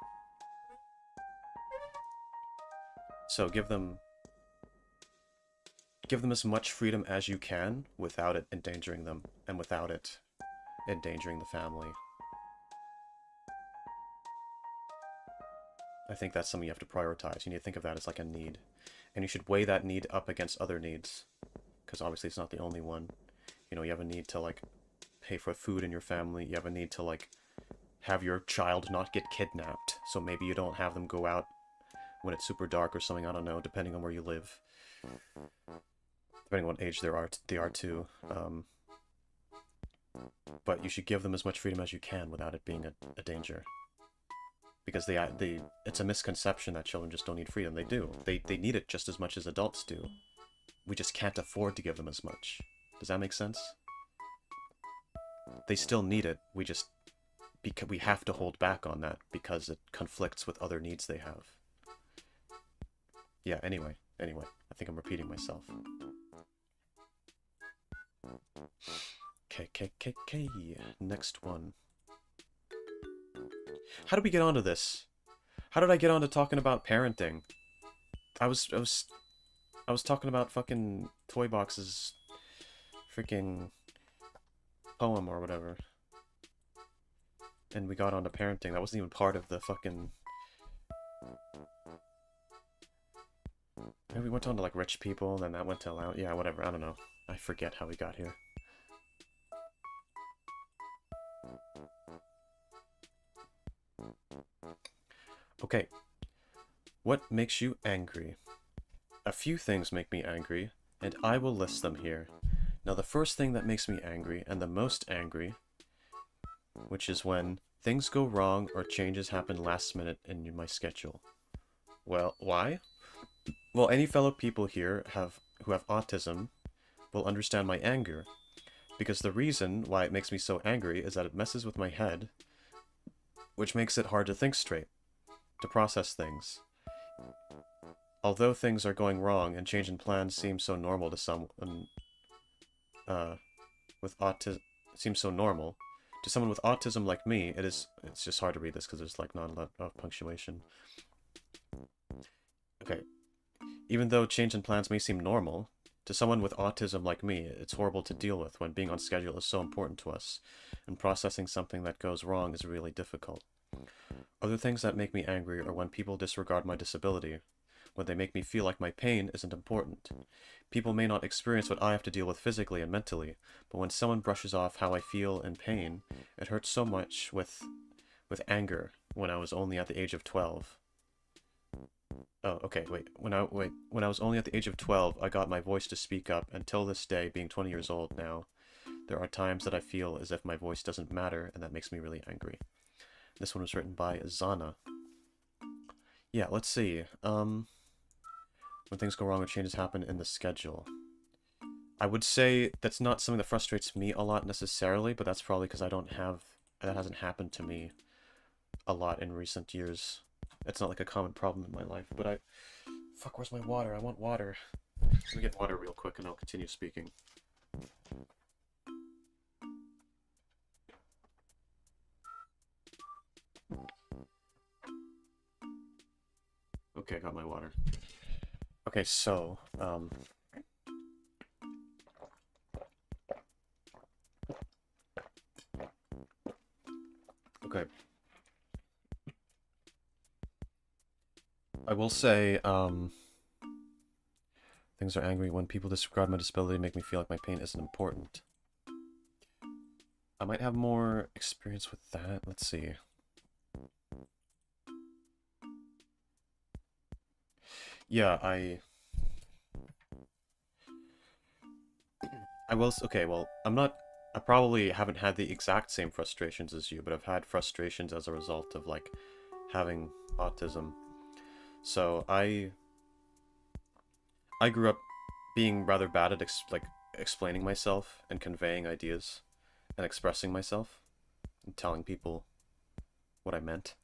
So give them as much freedom as you can without it endangering them, and without it endangering the family. I think that's something you have to prioritize. You need to think of that as like a need. And you should weigh that need up against other needs. Because obviously it's not the only one. You know, you have a need to, like, pay for food in your family. You have a need to, like, have your child not get kidnapped. So maybe you don't have them go out when it's super dark or something. I don't know, depending on where you live. Depending on what age they are too. But you should give them as much freedom as you can without it being a danger. Because it's a misconception that children just don't need freedom. They do. They need it just as much as adults do. We just can't afford to give them as much. Does that make sense? They still need it. Because we have to hold back on that because it conflicts with other needs they have. Yeah, anyway, I think I'm repeating myself. Okay, next one. How did we get onto this? How did I get onto talking about parenting? I was talking about fucking Toy Box's freaking poem or whatever. And we got onto parenting. That wasn't even part of the fucking... Maybe we went on to, like, rich people, then that went to allow... Yeah, whatever, I don't know. I forget how we got here. Okay. What makes you angry? A few things make me angry, and I will list them here. Now, the first thing that makes me angry, and the most angry, which is when things go wrong or changes happen last minute in my schedule. Well, why? Well, any fellow people here who have autism will understand my anger, because the reason why it makes me so angry is that it messes with my head, which makes it hard to think straight, to process things. Although things are going wrong and change in plans seems so normal to someone with autism, seems so normal to someone with autism like me, it's just hard to read this because there's like not a lot of punctuation. Okay. Even though change in plans may seem normal, to someone with autism like me, it's horrible to deal with when being on schedule is so important to us, and processing something that goes wrong is really difficult. Other things that make me angry are when people disregard my disability, when they make me feel like my pain isn't important. People may not experience what I have to deal with physically and mentally, but when someone brushes off how I feel in pain, it hurts so much with anger when I was only at the age of 12. Oh, okay, wait. When I was only at the age of 12, I got my voice to speak up, and till this day, being 20 years old now, there are times that I feel as if my voice doesn't matter, and that makes me really angry. This one was written by Zana. Yeah, let's see. When things go wrong or changes happen in the schedule. I would say that's not something that frustrates me a lot necessarily, but that's probably because that hasn't happened to me a lot in recent years. It's not like a common problem in my life, but fuck, where's my water? I want water. Let me get water real quick and I'll continue speaking. Okay, I got my water. Okay, so, okay. I will say, things are angry when people disregard my disability, make me feel like my pain isn't important. I might have more experience with that. Let's see. Yeah, I will, okay, well, I probably haven't had the exact same frustrations as you, but I've had frustrations as a result of, like, having autism. So, I grew up being rather bad at, explaining myself and conveying ideas. and expressing myself and telling people what I meant,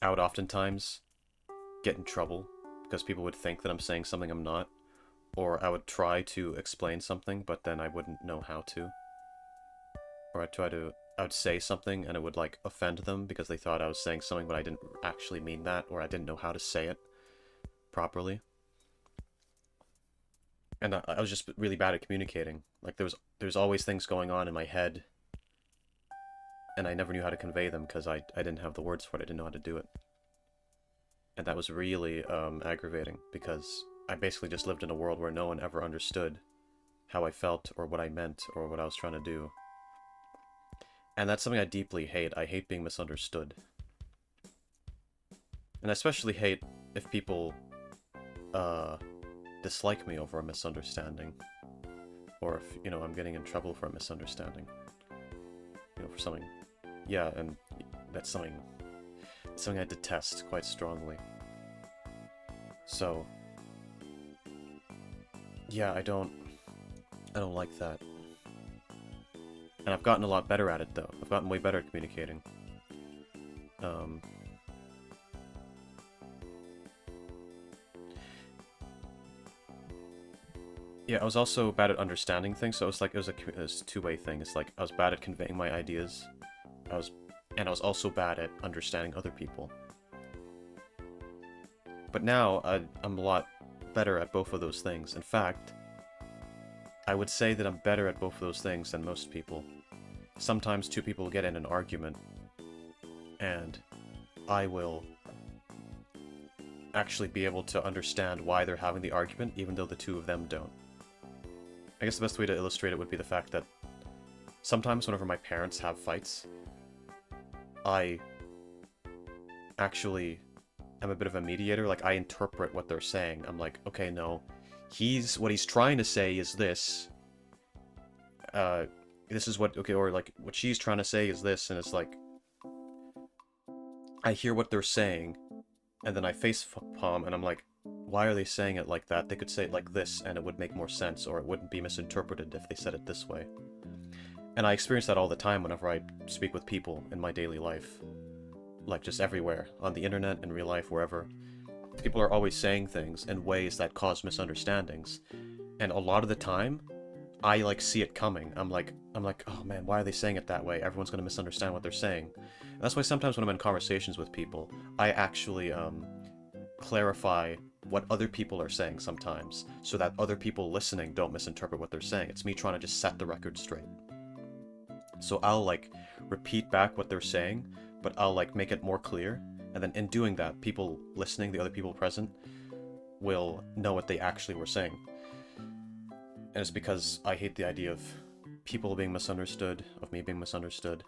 I would oftentimes get in trouble because people would think that I'm saying something I'm not, or I would try to explain something, but then I wouldn't know how to. Or I would say something and it would like offend them because they thought I was saying something but I didn't actually mean that, or I didn't know how to say it properly. And I was just really bad at communicating. Like there's always things going on in my head, and I never knew how to convey them because I didn't have the words for it. I didn't know how to do it. And that was really aggravating because I basically just lived in a world where no one ever understood how I felt or what I meant or what I was trying to do. And that's something I deeply hate. I hate being misunderstood. And I especially hate if people dislike me over a misunderstanding. Or if, you know, I'm getting in trouble for a misunderstanding. You know, for something. Yeah, and that's something I detest quite strongly. So, yeah, I don't like that. And I've gotten a lot better at it, though. I've gotten way better at communicating. Yeah, I was also bad at understanding things, so it was a two-way thing. It's like, I was bad at conveying my ideas. I was also bad at understanding other people. But now, I'm a lot better at both of those things. In fact, I would say that I'm better at both of those things than most people. Sometimes two people get in an argument, and I will actually be able to understand why they're having the argument, even though the two of them don't. I guess the best way to illustrate it would be the fact that sometimes whenever my parents have fights, I actually am a bit of a mediator. Like, I interpret what they're saying. I'm like, okay, no, what he's trying to say is this. This is what, okay, or like, what she's trying to say is this, and it's like, I hear what they're saying, and then I face palm, and I'm like, why are they saying it like that? They could say it like this, and it would make more sense, or it wouldn't be misinterpreted if they said it this way. And I experience that all the time whenever I speak with people in my daily life. Like, just everywhere. On the internet, in real life, wherever. People are always saying things in ways that cause misunderstandings. And a lot of the time, I, like, see it coming. I'm like, oh man, why are they saying it that way? Everyone's gonna misunderstand what they're saying. And that's why sometimes when I'm in conversations with people, I actually, clarify what other people are saying sometimes, so that other people listening don't misinterpret what they're saying. It's me trying to just set the record straight. So I'll, like, repeat back what they're saying, but I'll, like, make it more clear, and then in doing that, people listening, the other people present, will know what they actually were saying. And it's because I hate the idea of people being misunderstood, of me being misunderstood.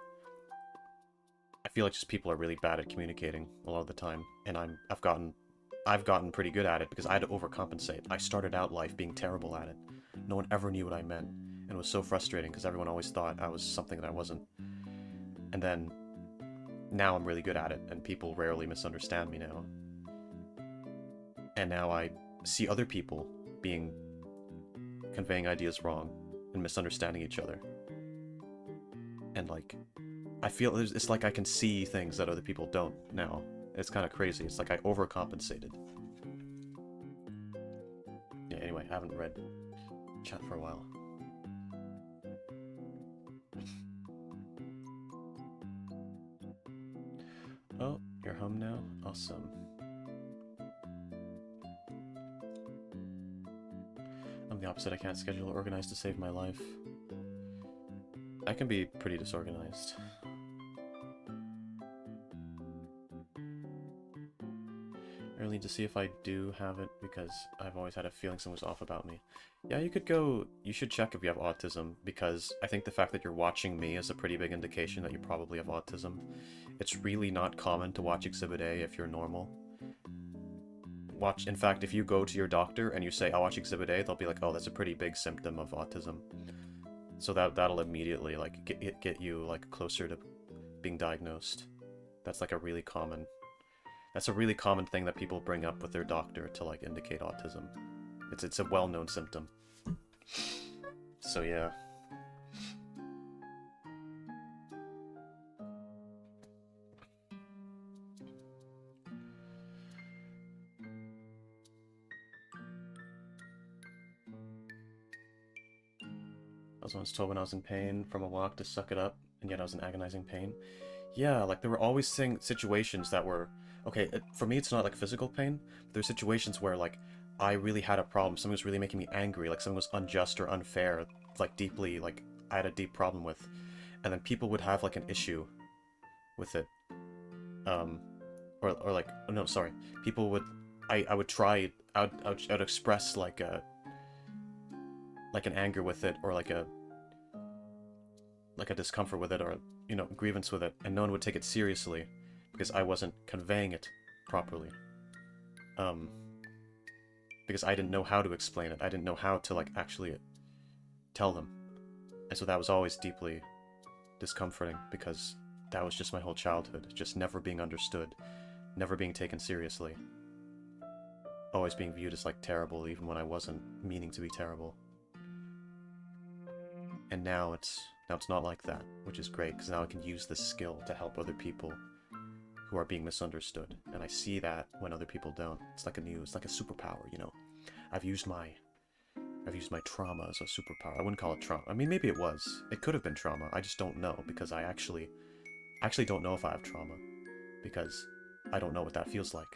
I feel like just people are really bad at communicating a lot of the time, and I've gotten pretty good at it because I had to overcompensate. I started out life being terrible at it. No one ever knew what I meant, and it was so frustrating because everyone always thought I was something that I wasn't. And then, now I'm really good at it, and people rarely misunderstand me now. And now I see other people conveying ideas wrong and misunderstanding each other. And, like, I feel it's like I can see things that other people don't now. It's kind of crazy. It's like I overcompensated. Yeah, anyway, I haven't read chat for a while. Oh, you're home now? Awesome. I'm the opposite. I can't schedule or organize to save my life. I can be pretty disorganized. I really need to see if I do have it, because I've always had a feeling something's off about me. Yeah, you should check if you have autism, because I think the fact that you're watching me is a pretty big indication that you probably have autism. It's really not common to watch Exhibit A if you're normal. In fact, if you go to your doctor and you say, I'll watch Exhibit A, they'll be like, oh, that's a pretty big symptom of autism. So that'll immediately, like, get you, like, closer to being diagnosed. That's, like, a really common thing that people bring up with their doctor to, like, indicate autism. It's a well-known symptom. So, yeah. I was once told when I was in pain from a walk to suck it up, and yet I was in agonizing pain. Yeah, like there were always situations that were okay. For me, it's not like physical pain. But there's situations where like I really had a problem. Something was really making me angry. Like something was unjust or unfair. Like deeply, like I had a deep problem with, and then people would have like an issue with it. Um, or like no, sorry, people would. I would try. I would express like an anger with it, or like a discomfort with it, or grievance with it, and no one would take it seriously because I wasn't conveying it properly. Um, because I didn't know how to explain it. I didn't know how to like actually tell them, and so that was always deeply discomforting because that was just my whole childhood, just never being understood, never being taken seriously, always being viewed as like terrible even when I wasn't meaning to be terrible. And now it's not like that, which is great because now I can use this skill to help other people who are being misunderstood, and I see that when other people don't. It's like a superpower, you know. I've used my trauma as a superpower. I wouldn't call it trauma. I mean, maybe it was. It could have been trauma. I just don't know because I actually don't know if I have trauma because I don't know what that feels like.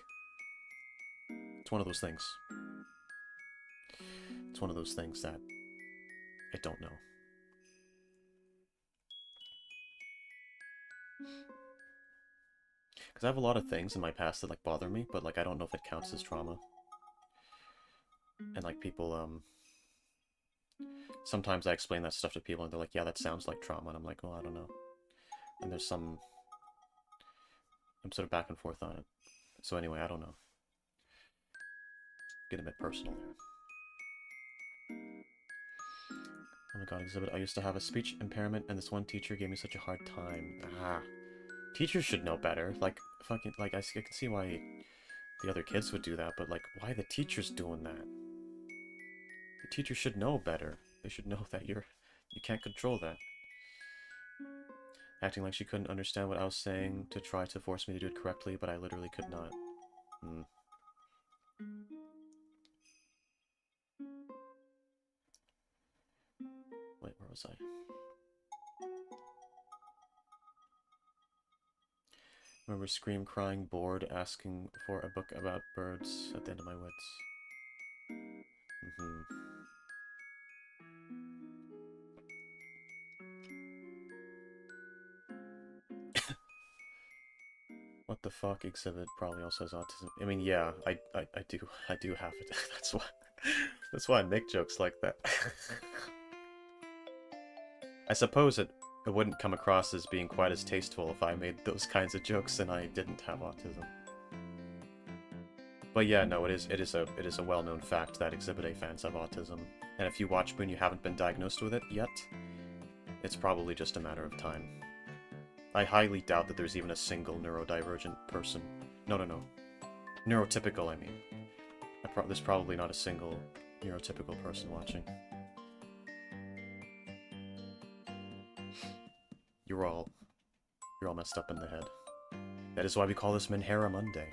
It's one of those things. It's one of those things that I don't know. Because I have a lot of things in my past that like bother me, but like I don't know if it counts as trauma. And like people, sometimes I explain that stuff to people and they're like, yeah, that sounds like trauma. And I'm like, well, I don't know. And I'm sort of back and forth on it. So anyway, I don't know. Getting a bit personal there. Oh my god, Exhibit, I used to have a speech impairment and this one teacher gave me such a hard time. Ah. Teachers should know better. Like, fucking, like, I can see why the other kids would do that, but like, why the teacher's doing that? The teacher should know better. They should know that you can't control that. Acting like she couldn't understand what I was saying to try to force me to do it correctly, but I literally could not. Hmm. Wait, where was I? Remember scream, crying, bored, asking for a book about birds at the end of my wits. Mm-hmm. What the fuck? Exhibit probably also has autism. I mean, yeah, I do have it. That's why I make jokes like that. I suppose it wouldn't come across as being quite as tasteful if I made those kinds of jokes and I didn't have autism. But yeah, no, it is a well-known fact that Exhibit A fans have autism, and if you watch Moon, you haven't been diagnosed with it yet, it's probably just a matter of time. I highly doubt that there's even a single neurodivergent person. No. Neurotypical, I mean. There's probably not a single neurotypical person watching. You're all messed up in the head. That is why we call this Menhera Monday.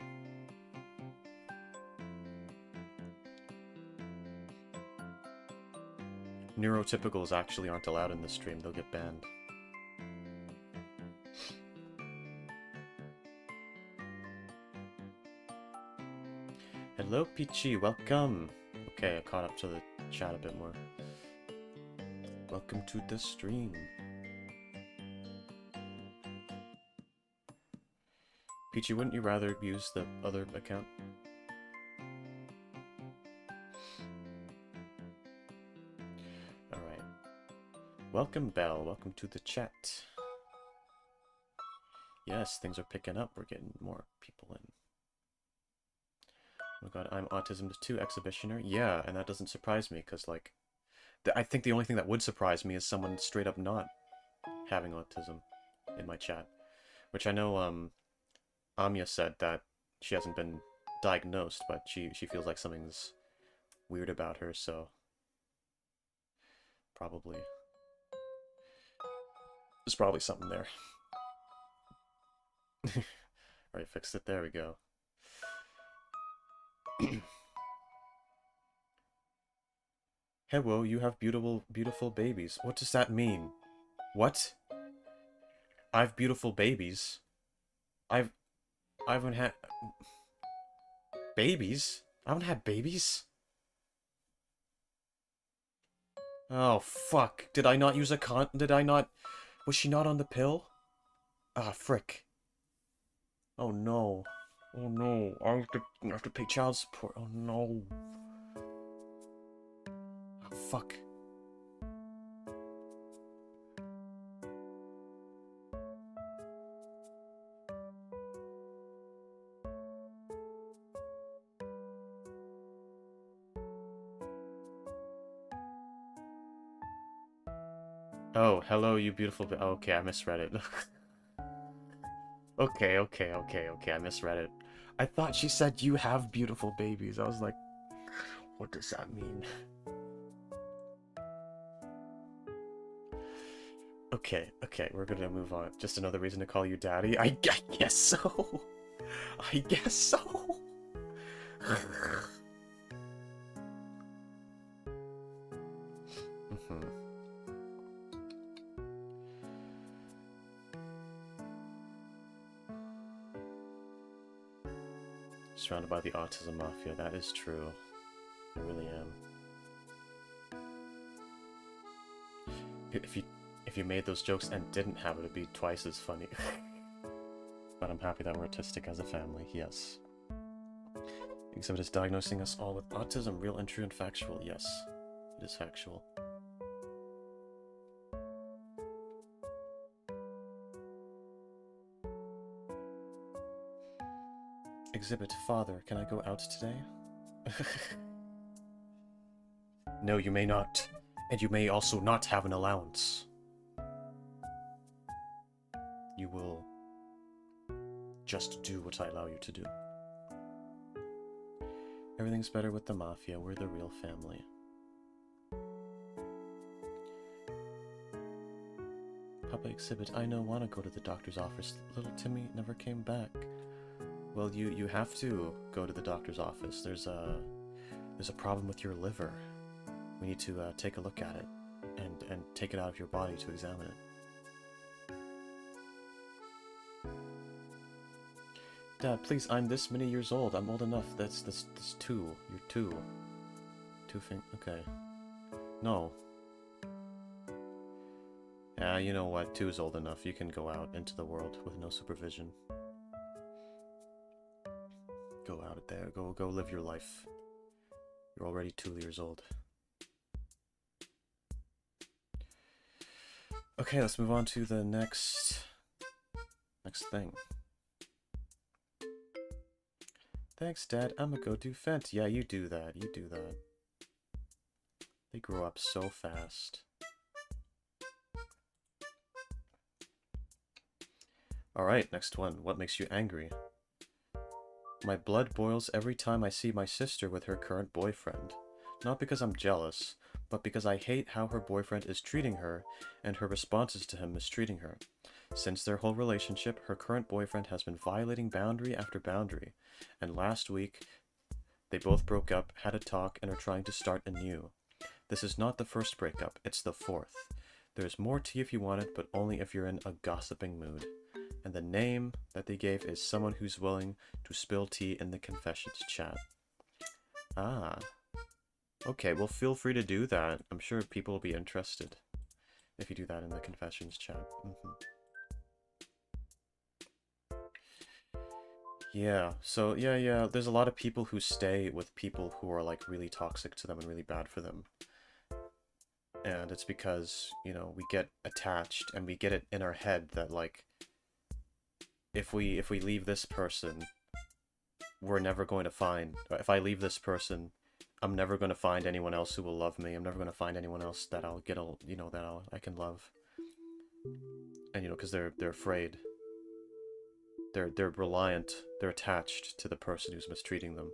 Neurotypicals actually aren't allowed in this stream, they'll get banned. Hello, Peachy, welcome! Okay, I caught up to the chat a bit more. Welcome to the stream. Peachy, wouldn't you rather use the other account? Alright. Welcome, Belle. Welcome to the chat. Yes, things are picking up. We're getting more people in. Oh my god, I'm Autism 2 Exhibitioner. Yeah, and that doesn't surprise me, because, like, I think the only thing that would surprise me is someone straight up not having autism in my chat. Which I know, Anya said that she hasn't been diagnosed, but she feels like something's weird about her, so probably. There's probably something there. Alright, fixed it. There we go. Hello, you have beautiful, beautiful babies. What does that mean? What? I've beautiful babies. I've, I haven't had babies. I haven't had babies. Oh fuck! Did I not use a con? Did I not? Was she not on the pill? Ah, frick. Oh no. Oh no. I have to pay child support. Oh no. Oh, fuck. Oh, hello, you beautiful. Oh, okay, I misread it. Okay, I misread it. I thought she said you have beautiful babies. I was like, what does that mean? Okay, we're gonna move on. Just another reason to call you daddy? I guess so. I guess so. Mhm. Surrounded by the autism mafia. That is true. I really am. If you made those jokes and didn't have it, it'd be twice as funny. But I'm happy that we're autistic as a family. Yes. Exhibit is diagnosing us all with autism. Real and true and factual. Yes, it is factual. Exhibit, father, can I go out today? No, you may not. And you may also not have an allowance. You will just do what I allow you to do. Everything's better with the mafia. We're the real family. Papa Exhibit, I no want to go to the doctor's office. Little Timmy never came back. Well, you have to go to the doctor's office. There's a problem with your liver. We need to take a look at it and take it out of your body to examine it. Dad, please, I'm this many years old. I'm old enough. That's 2. You're 2. 2 okay. No. Yeah, you know what? 2 is old enough. You can go out into the world with no supervision. Go out there. Go live your life. You're already 2 years old. Okay, let's move on to the next thing. Thanks, Dad. I'ma go do Fent. Yeah, you do that. You do that. They grow up so fast. Alright, next one. What makes you angry? My blood boils every time I see my sister with her current boyfriend. Not because I'm jealous, but because I hate how her boyfriend is treating her and her responses to him mistreating her. Since their whole relationship, her current boyfriend has been violating boundary after boundary, and last week they both broke up, had a talk, and are trying to start anew. This is not the first breakup, it's the 4th. There's more tea if you want it, but only if you're in a gossiping mood. And the name that they gave is someone who's willing to spill tea in the confessions chat. Ah. Okay, well feel free to do that. I'm sure people will be interested if you do that in the confessions chat. Yeah, so yeah, there's a lot of people who stay with people who are like really toxic to them and really bad for them. And it's because, you know, we get attached and we get it in our head that like if we leave this person, we're never going to find, if I leave this person, I'm never going to find anyone else who will love me. I'm never going to find anyone else that I'll get, you know, that I can love. And, you know, because they're afraid. They're reliant. They're attached to the person who's mistreating them.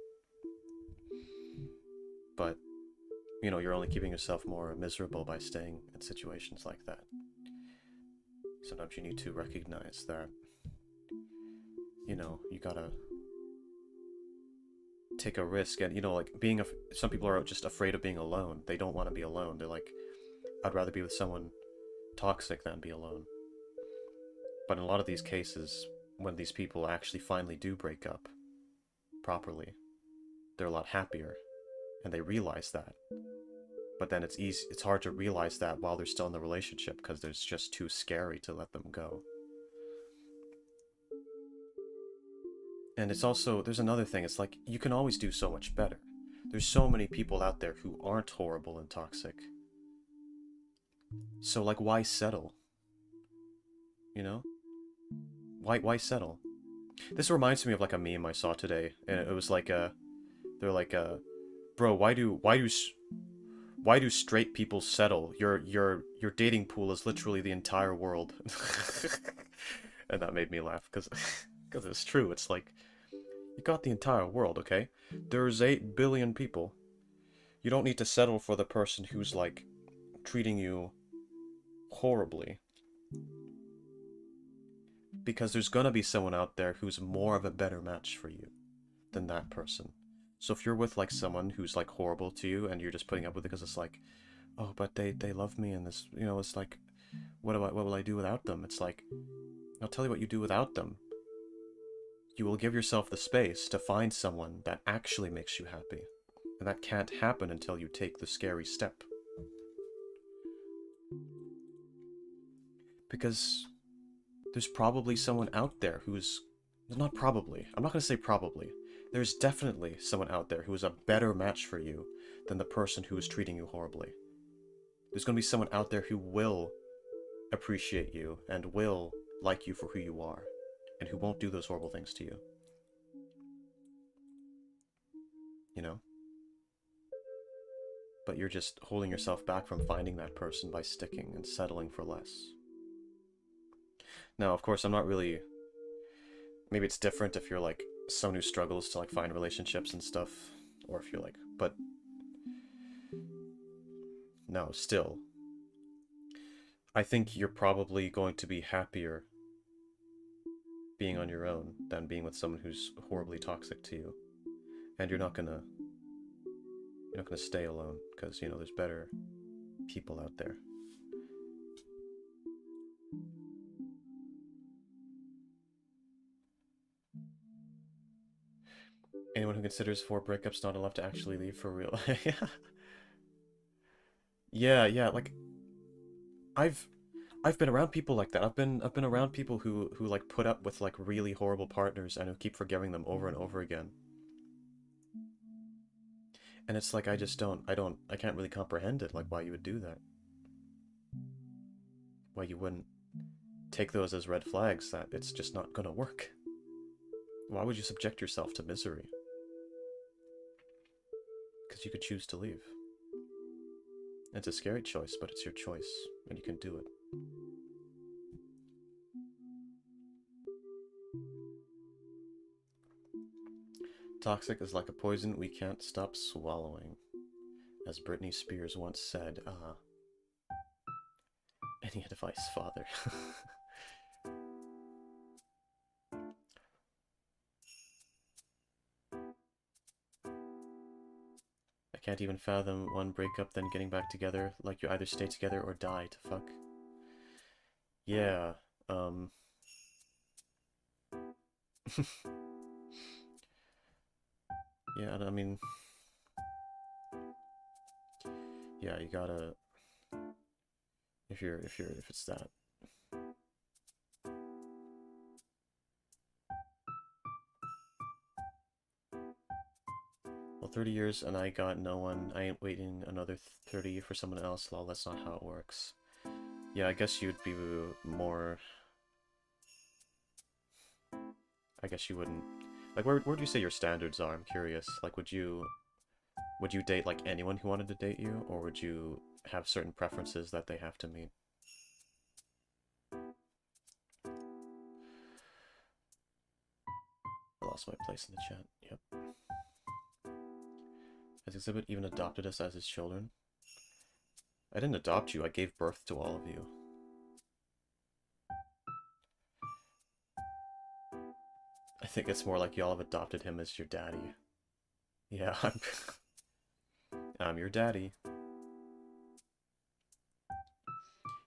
But, you know, you're only keeping yourself more miserable by staying in situations like that. Sometimes you need to recognize that, you know, you gotta take a risk, and you know, like being some people are just afraid of being alone. They don't want to be alone. They're like, I'd rather be with someone toxic than be alone. But in a lot of these cases, when these people actually finally do break up properly, they're a lot happier, and they realize that. But then it's hard to realize that while they're still in the relationship because it's just too scary to let them go. And it's also, there's another thing, it's like you can always do so much better. There's so many people out there who aren't horrible and toxic. So like, why settle? You know? Why settle? This reminds me of like a meme I saw today, and it was like they're like bro, why do straight people settle? Your dating pool is literally the entire world. And that made me laugh because it's true. It's like you got the entire world, okay? There's 8 billion people. You don't need to settle for the person who's like treating you horribly. Because there's gonna be someone out there who's more of a better match for you than that person. So if you're with like someone who's like horrible to you and you're just putting up with it because it's like, oh, but they love me and this, you know, it's like, what will I do without them? It's like, I'll tell you what you do without them. You will give yourself the space to find someone that actually makes you happy. And that can't happen until you take the scary step. Because there's probably someone out there who's... Not probably. I'm not going to say probably. There's definitely someone out there who is a better match for you than the person who is treating you horribly. There's going to be someone out there who will appreciate you and will like you for who you are, and who won't do those horrible things to you. You know? But you're just holding yourself back from finding that person by sticking and settling for less. Now, of course, I'm not really... Maybe it's different if you're like someone who struggles to like find relationships and stuff, or if you're like... But... No, still. I think you're probably going to be happier being on your own than being with someone who's horribly toxic to you. And you're not gonna stay alone, because, you know, there's better people out there. Anyone who considers 4 breakups not enough to actually leave for real. Yeah, like I've been around people like that. I've been around people who like put up with like really horrible partners and who keep forgiving them over and over again. And it's like I can't really comprehend it, like why you would do that. Why you wouldn't take those as red flags that it's just not gonna work. Why would you subject yourself to misery? Because you could choose to leave. It's a scary choice, but it's your choice, and you can do it. Toxic is like a poison we can't stop swallowing. As Britney Spears once said, any advice, father? I can't even fathom one breakup then getting back together, like you either stay together or die to fuck. Yeah, yeah, I mean... Yeah, you gotta... If it's that. Well, 30 years and I got no one. I ain't waiting another 30 for someone else. Lol, that's not how it works. Yeah, I guess you'd be more... I guess you wouldn't... Like, where do you say your standards are? I'm curious. Like, would you date, like, anyone who wanted to date you? Or would you have certain preferences that they have to meet? I lost my place in the chat. Yep. Has Exhibit even adopted us as his children? I didn't adopt you, I gave birth to all of you. I think it's more like y'all have adopted him as your daddy. Yeah, I'm your daddy.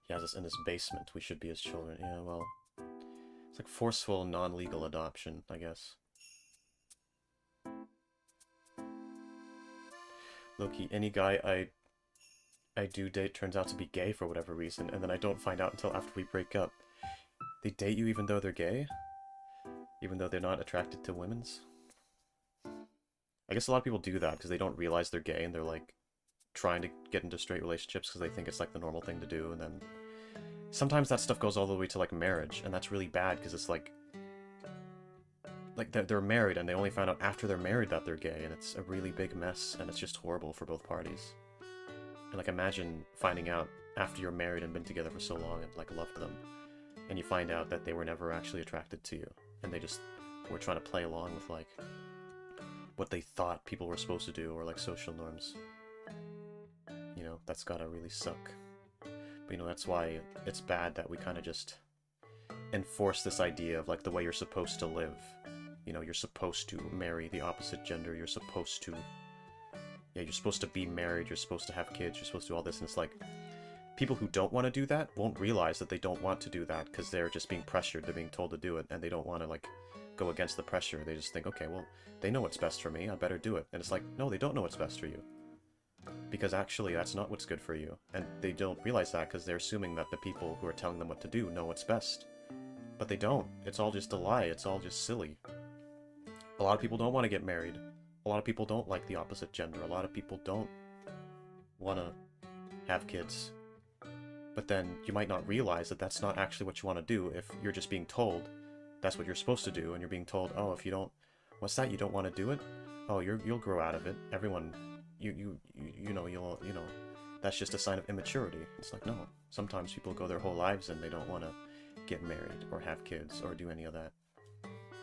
He has us in his basement. We should be his children. Yeah, well, it's like forceful, non-legal adoption, I guess. Loki, any guy I do date turns out to be gay for whatever reason, and then I don't find out until after we break up. They date you even though they're gay? Even though they're not attracted to women's? I guess a lot of people do that because they don't realize they're gay and they're like trying to get into straight relationships because they think it's like the normal thing to do, and then sometimes that stuff goes all the way to like marriage, and that's really bad because it's like they're married and they only find out after they're married that they're gay, and it's a really big mess, and it's just horrible for both parties. And like imagine finding out after you're married and been together for so long and like loved them, and you find out that they were never actually attracted to you, and they just were trying to play along with like what they thought people were supposed to do, or like social norms. You know, that's gotta really suck. But you know, that's why it's bad that we kind of just enforce this idea of like the way you're supposed to live. You know, you're supposed to marry the opposite gender, you're supposed to... Yeah, you're supposed to be married, you're supposed to have kids, you're supposed to do all this, and it's like... People who don't want to do that won't realize that they don't want to do that because they're just being pressured, they're being told to do it, and they don't want to, like, go against the pressure. They just think, okay, well, they know what's best for me, I better do it. And it's like, no, they don't know what's best for you. Because actually, that's not what's good for you. And they don't realize that because they're assuming that the people who are telling them what to do know what's best. But they don't. It's all just a lie. It's all just silly. A lot of people don't want to get married. A lot of people don't like the opposite gender. A lot of people don't want to have kids. But then you might not realize that that's not actually what you want to do if you're just being told that's what you're supposed to do, and you're being told, oh, if you don't... What's that? You don't want to do it? Oh, you'll grow out of it. Everyone... You know, that's just a sign of immaturity. It's like, no. Sometimes people go their whole lives and they don't want to get married or have kids or do any of that.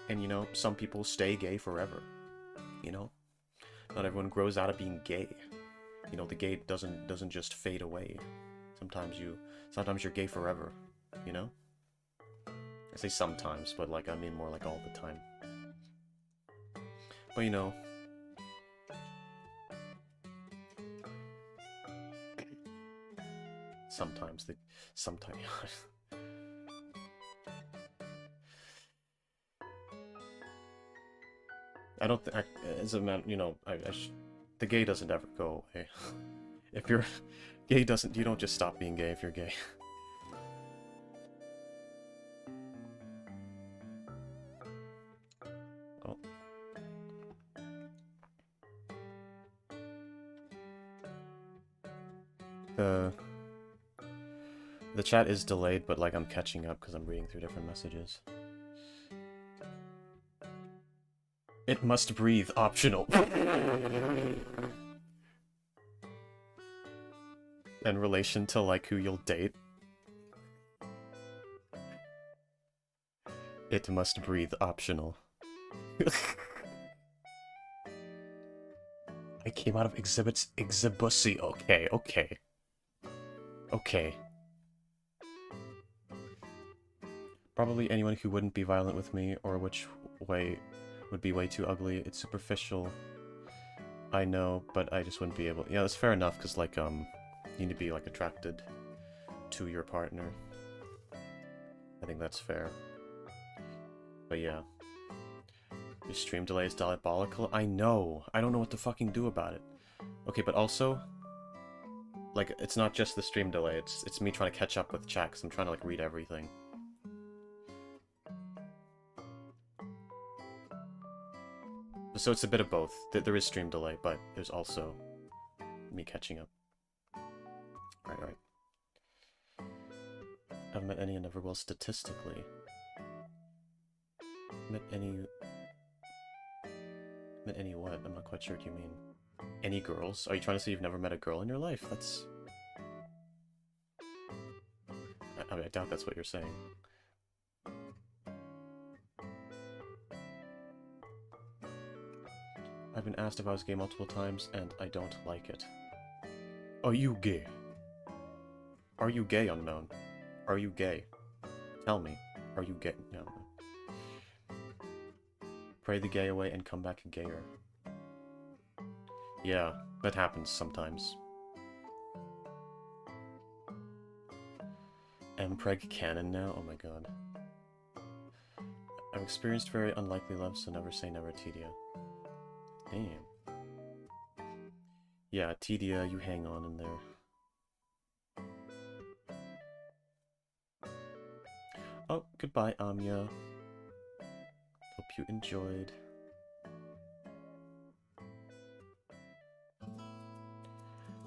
And, you know, some people stay gay forever. You know? Not everyone grows out of being gay. You know, the gay doesn't just fade away. Sometimes you're gay forever, you know? I say sometimes, but like I mean more like all the time. But you know, sometimes I don't think, as a man, you know, the gay doesn't ever go away. If you're gay, you don't just stop being gay if you're gay. Oh. The chat is delayed, but like I'm catching up because I'm reading through different messages. It must breathe, optional. In relation to like who you'll date. It must breathe, optional. I came out of exhibicy. Okay, okay. Okay. Probably anyone who wouldn't be violent with me, or which way would be way too ugly. It's superficial. I know, but I just wouldn't be able... Yeah, that's fair enough, because, like, you need to be, like, attracted to your partner. I think that's fair. But yeah. Your stream delay is diabolical? I know! I don't know what to fucking do about it. Okay, but also... Like, it's not just the stream delay, it's me trying to catch up with chat, because I'm trying to, like, read everything. So it's a bit of both. There is stream delay, but there's also me catching up. Right. I haven't met any and never will statistically. Met any what? I'm not quite sure what you mean. Any girls? Are you trying to say you've never met a girl in your life? That's... I mean, I doubt that's what you're saying. I've been asked if I was gay multiple times, and I don't like it. Are you gay? Are you gay, unknown? Are you gay? Tell me. Are you gay? No. Pray the gay away and come back gayer. Yeah, that happens sometimes. Mpreg canon now? Oh my god. I've experienced very unlikely love, so never say never, Tedia. Damn. Yeah, Tedia, you hang on in there. Oh, goodbye, Anya. Hope you enjoyed.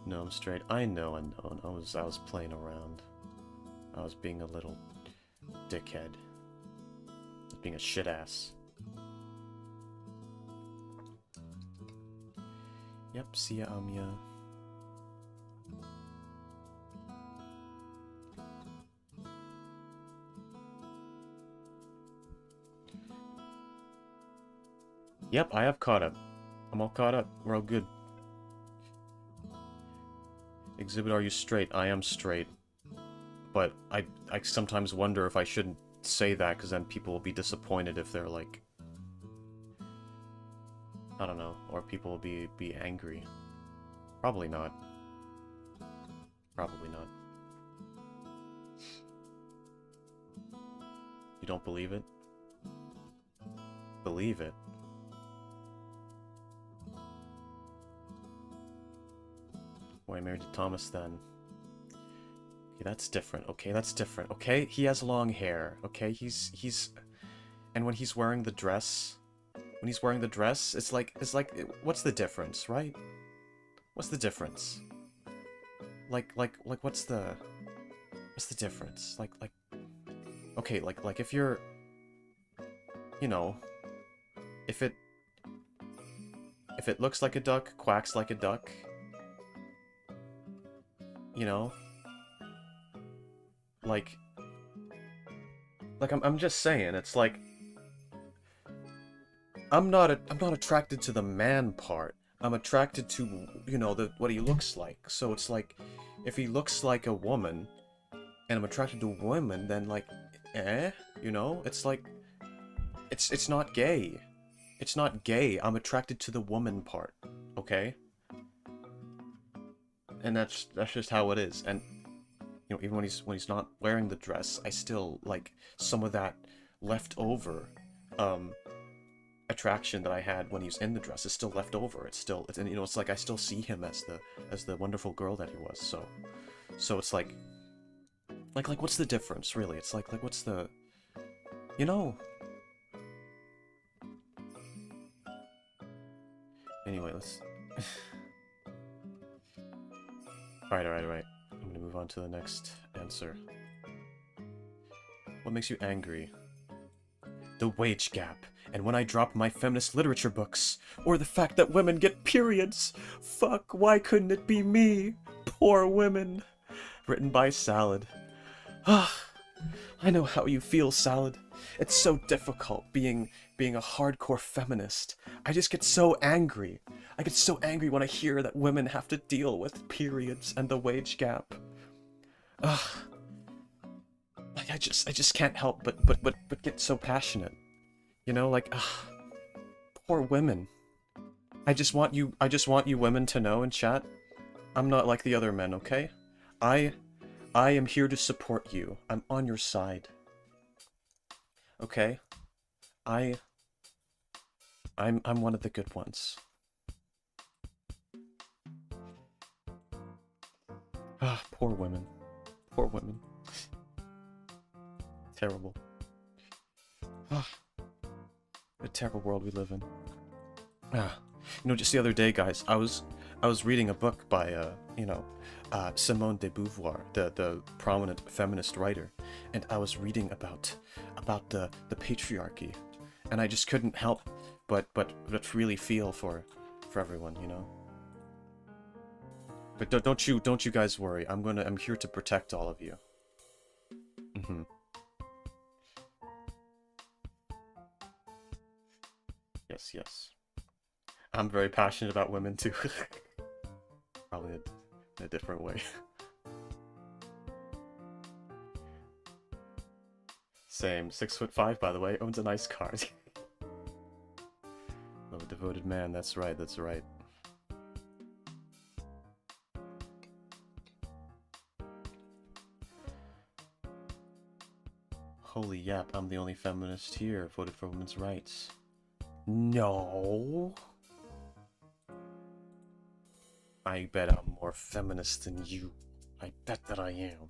No, I'm straight. I know. I was playing around. I was being a little dickhead. Being a shit ass. Yep, see ya, Anya. Yep, I have caught up. I'm all caught up. We're all good. Exhibit, are you straight? I am straight. But I sometimes wonder if I shouldn't say that, because then people will be disappointed if they're like... I don't know. Or people will be angry. Probably not. Probably not. You don't believe it? Believe it. Why married to Thomas then? Okay, that's different. Okay, that's different. Okay, he has long hair. Okay, he's and when he's wearing the dress, it's like what's the difference, right? What's the difference? Like what's the difference? Like okay, like if you're, you know, if it looks like a duck, quacks like a duck, you know, like I'm just saying, it's like I'm not attracted to the man part. I'm attracted to, you know, what he looks like. So it's like, if he looks like a woman, and I'm attracted to women, then like, you know, it's like, it's not gay. It's not gay. I'm attracted to the woman part, okay? And that's just how it is. And you know, even when he's not wearing the dress, I still like some of that leftover attraction that I had when he was in the dress is still left over. And you know, it's like I still see him as the wonderful girl that he was. So it's like what's the difference really? It's like what's the, you know? Anyway, let's all right. I'm gonna move on to the next answer. What makes you angry? The wage gap, and when I drop my feminist literature books, or the fact that women get periods. Fuck, why couldn't it be me? Poor women. Written by Salad. Ah, I know how you feel, Salad. It's so difficult being a hardcore feminist. I just get so angry. I get so angry when I hear that women have to deal with periods and the wage gap. Ugh. Like I just can't help but get so passionate. You know, like, ugh, poor women. I just want you women to know in chat, I'm not like the other men, okay? I am here to support you. I'm on your side. Okay? I'm one of the good ones. Ah, poor women. Poor women. Terrible. Ah, a terrible world we live in. Ah, you know, just the other day, guys, I was reading a book by Simone de Beauvoir, the prominent feminist writer, and I was reading about the patriarchy, and I just couldn't help but really feel for everyone, you know. But don't you guys worry. I'm here to protect all of you. Mm-hmm. Yes. I'm very passionate about women too. Probably in a different way. Same. 6'5", by the way, owns a nice car. Love a devoted man. That's right. Holy yap, I'm the only feminist here. Voted for women's rights. No. I bet I'm more feminist than you. I bet that I am.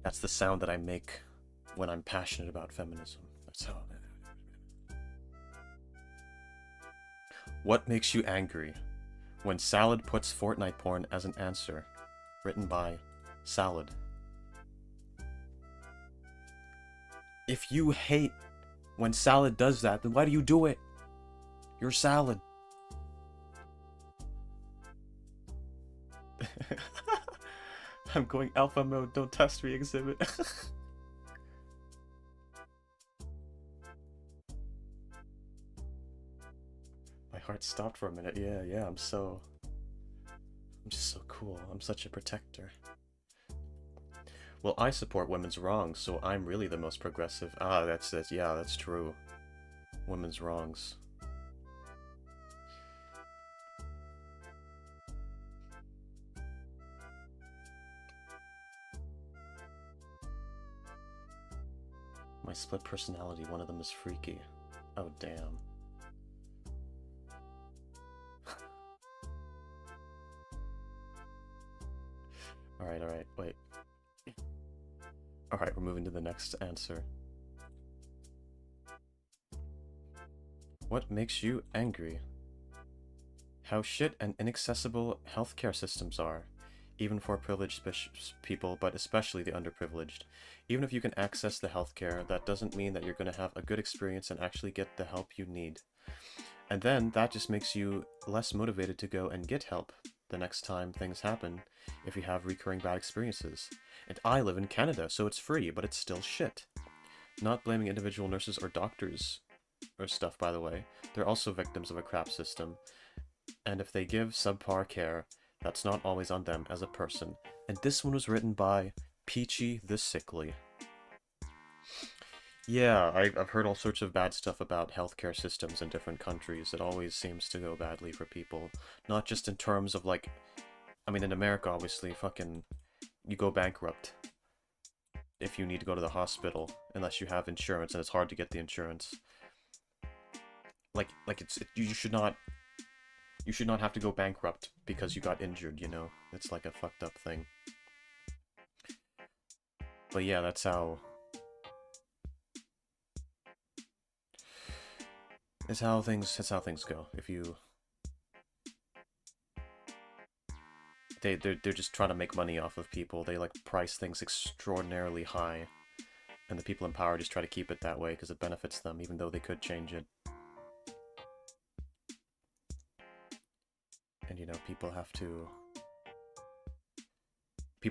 That's the sound that I make when I'm passionate about feminism. That's how. What makes you angry? When Salad puts Fortnite porn as an answer. Written by Salad. If you hate when Salad does that, then why do you do it? You're Salad. I'm going alpha mode, don't test me, Exhibit. My heart stopped for a minute. Yeah, I'm just so cool. I'm such a protector. Well, I support women's wrongs, so I'm really the most progressive. Ah, that's true. Women's wrongs. My split personality, one of them is freaky. Oh, damn. Alright, wait. Alright, we're moving to the next answer. What makes you angry? How shit and inaccessible healthcare systems are. Even for privileged people, but especially the underprivileged. Even if you can access the healthcare, that doesn't mean that you're going to have a good experience and actually get the help you need. And then that just makes you less motivated to go and get help the next time things happen if you have recurring bad experiences. And I live in Canada, so it's free, but it's still shit. Not blaming individual nurses or doctors or stuff, by the way. They're also victims of a crap system. And if they give subpar care, that's not always on them as a person. And this one was written by Peachy the Sickly. Yeah, I've heard all sorts of bad stuff about healthcare systems in different countries. It always seems to go badly for people. Not just in terms of, like... I mean, in America, obviously, fucking... You go bankrupt if you need to go to the hospital, unless you have insurance, and it's hard to get the insurance. You should not... You should not have to go bankrupt because you got injured, you know? It's like a fucked up thing. But yeah, that's how things go. If you... They're just trying to make money off of people. They, like, price things extraordinarily high. And the people in power just try to keep it that way because it benefits them, even though they could change it. And, you know, people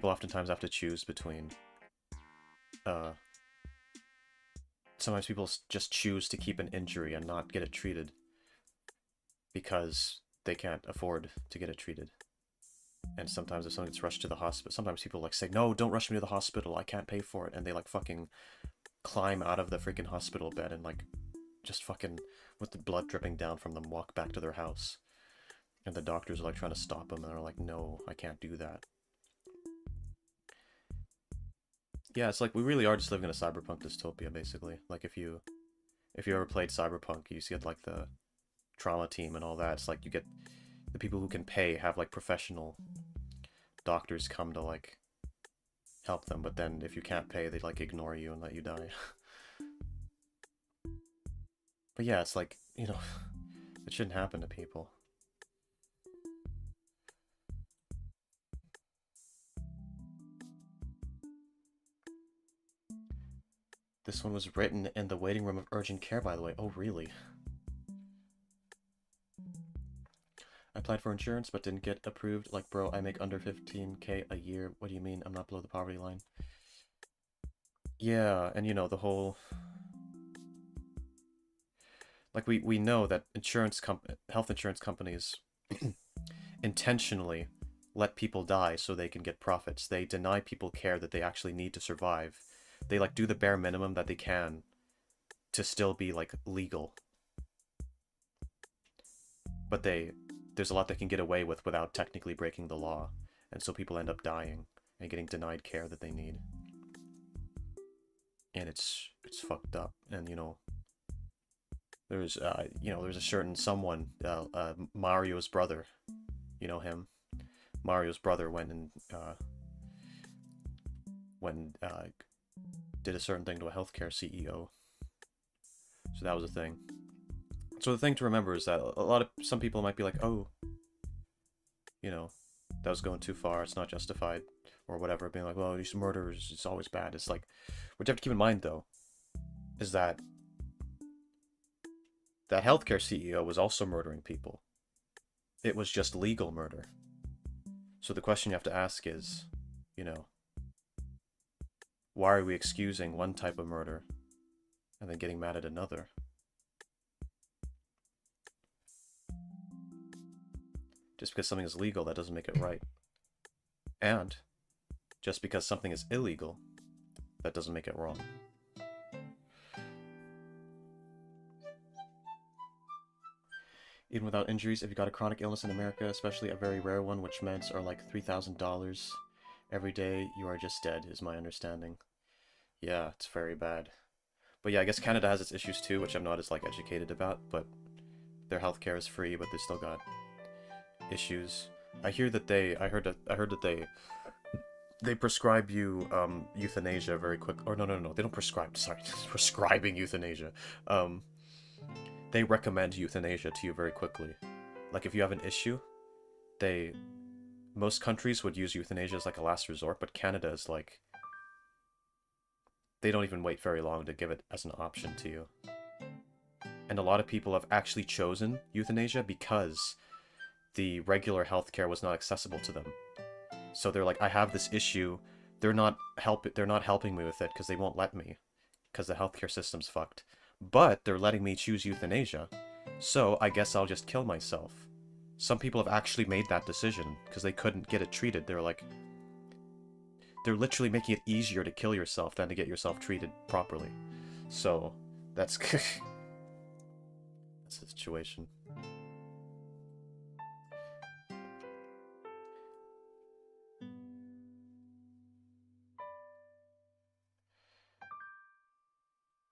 oftentimes have to choose between, sometimes people just choose to keep an injury and not get it treated because they can't afford to get it treated. And sometimes if someone gets rushed to the hospital, sometimes people, like, say, no, don't rush me to the hospital, I can't pay for it, and they, like, fucking climb out of the freaking hospital bed and, like, just fucking, with the blood dripping down from them, walk back to their house. And the doctors are, like, trying to stop them, and they're like, no, I can't do that. Yeah, it's like, we really are just living in a cyberpunk dystopia, basically. Like, if you ever played Cyberpunk, you see it, like, the trauma team and all that. It's like, you get the people who can pay have, like, professional doctors come to, like, help them, but then if you can't pay, they, like, ignore you and let you die. But yeah, it's like, you know, it shouldn't happen to people. This one was written in the waiting room of urgent care, by the way. Oh, really? I applied for insurance, but didn't get approved. Like, bro, I make under 15k a year. What do you mean? I'm not below the poverty line. Yeah, and you know, the whole... Like, we know that health insurance companies intentionally let people die so they can get profits. They deny people care that they actually need to survive. They, like, do the bare minimum that they can to still be, like, legal. But there's a lot they can get away with without technically breaking the law. And so people end up dying and getting denied care that they need. and it's fucked up. And there's a certain someone, Mario's brother, you know him. Mario's brother went and did a certain thing to a healthcare CEO. So that was a thing. So the thing to remember is that some people might be like, oh, that was going too far. It's not justified, or whatever. Being like, well, these murders, it's always bad. It's like, what you have to keep in mind though, is that that healthcare CEO was also murdering people. It was just legal murder. So the question you have to ask is, why are we excusing one type of murder and then getting mad at another? Just because something is legal, that doesn't make it right. And just because something is illegal, that doesn't make it wrong. Even without injuries, if you got a chronic illness in America, especially a very rare one, which meds are like $3,000 every day, you are just dead, is my understanding. Yeah, it's very bad. But yeah, I guess Canada has its issues too, which I'm not as educated about, but their healthcare is free, but they still got issues. I heard that they prescribe you euthanasia very quick. Or no, they don't prescribe. Sorry, prescribing euthanasia. They recommend euthanasia to you very quickly. Like if you have an issue, most countries would use euthanasia as like a last resort, but Canada is like, they don't even wait very long to give it as an option to you. And a lot of people have actually chosen euthanasia because the regular healthcare was not accessible to them. So they're like, I have this issue. They're not helping me with it because they won't let me, because the healthcare system's fucked. But they're letting me choose euthanasia, so I guess I'll just kill myself. Some people have actually made that decision because they couldn't get it treated. They're literally making it easier to kill yourself than to get yourself treated properly. So that's that's the situation.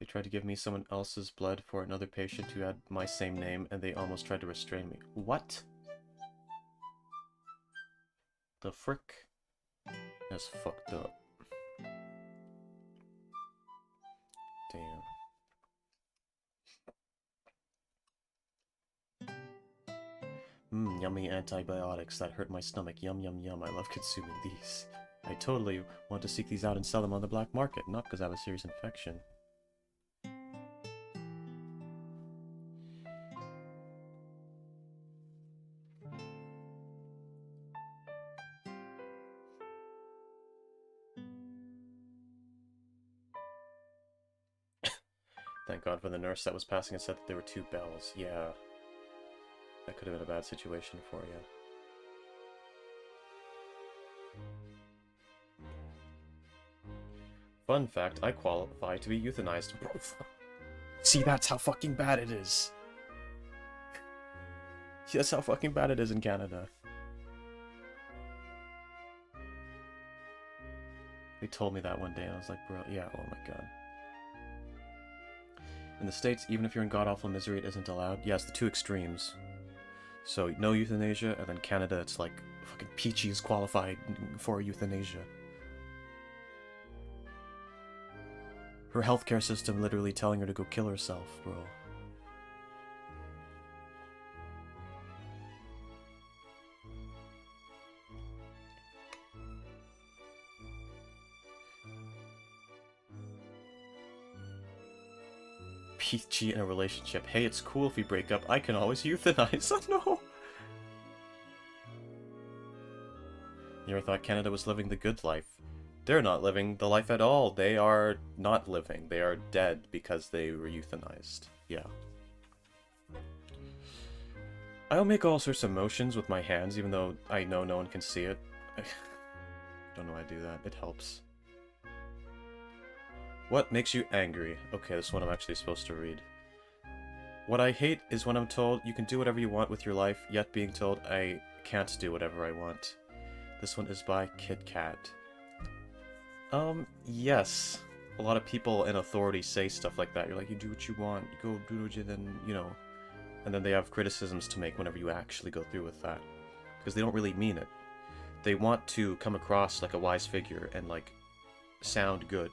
They tried to give me someone else's blood for another patient who had my same name, and they almost tried to restrain me. What? The frick? That's fucked up. Damn. Yummy antibiotics that hurt my stomach. Yum, yum, yum. I love consuming these. I totally want to seek these out and sell them on the black market, not because I have a serious infection. Thank God for the nurse that was passing and said that there were 2 bells. Yeah. That could have been a bad situation for you. Fun fact, I qualify to be euthanized. See, that's how fucking bad it is. That's how fucking bad it is in Canada. They told me that one day and I was like, bro, yeah, oh my god. In the States, even if you're in god-awful misery, it isn't allowed. Yes, the 2 extremes. So, no euthanasia, and then Canada, it's like, fucking Peachy is qualified for euthanasia. Her healthcare system literally telling her to go kill herself, bro. Peachy in a relationship. Hey, it's cool if we break up. I can always euthanize. Oh no! You ever thought Canada was living the good life? They're not living the life at all. They are not living. They are dead because they were euthanized. Yeah. I'll make all sorts of motions with my hands, even though I know no one can see it. I don't know why I do that. It helps. What makes you angry? Okay, this one I'm actually supposed to read. What I hate is when I'm told you can do whatever you want with your life, yet being told I can't do whatever I want. This one is by Kit Kat. Yes. a lot of people in authority say stuff like that. You're like, you do what you want, you go do what you, then, you know, and then they have criticisms to make whenever you actually go through with that. Because they don't really mean it. They want to come across like a wise figure and, like, sound good.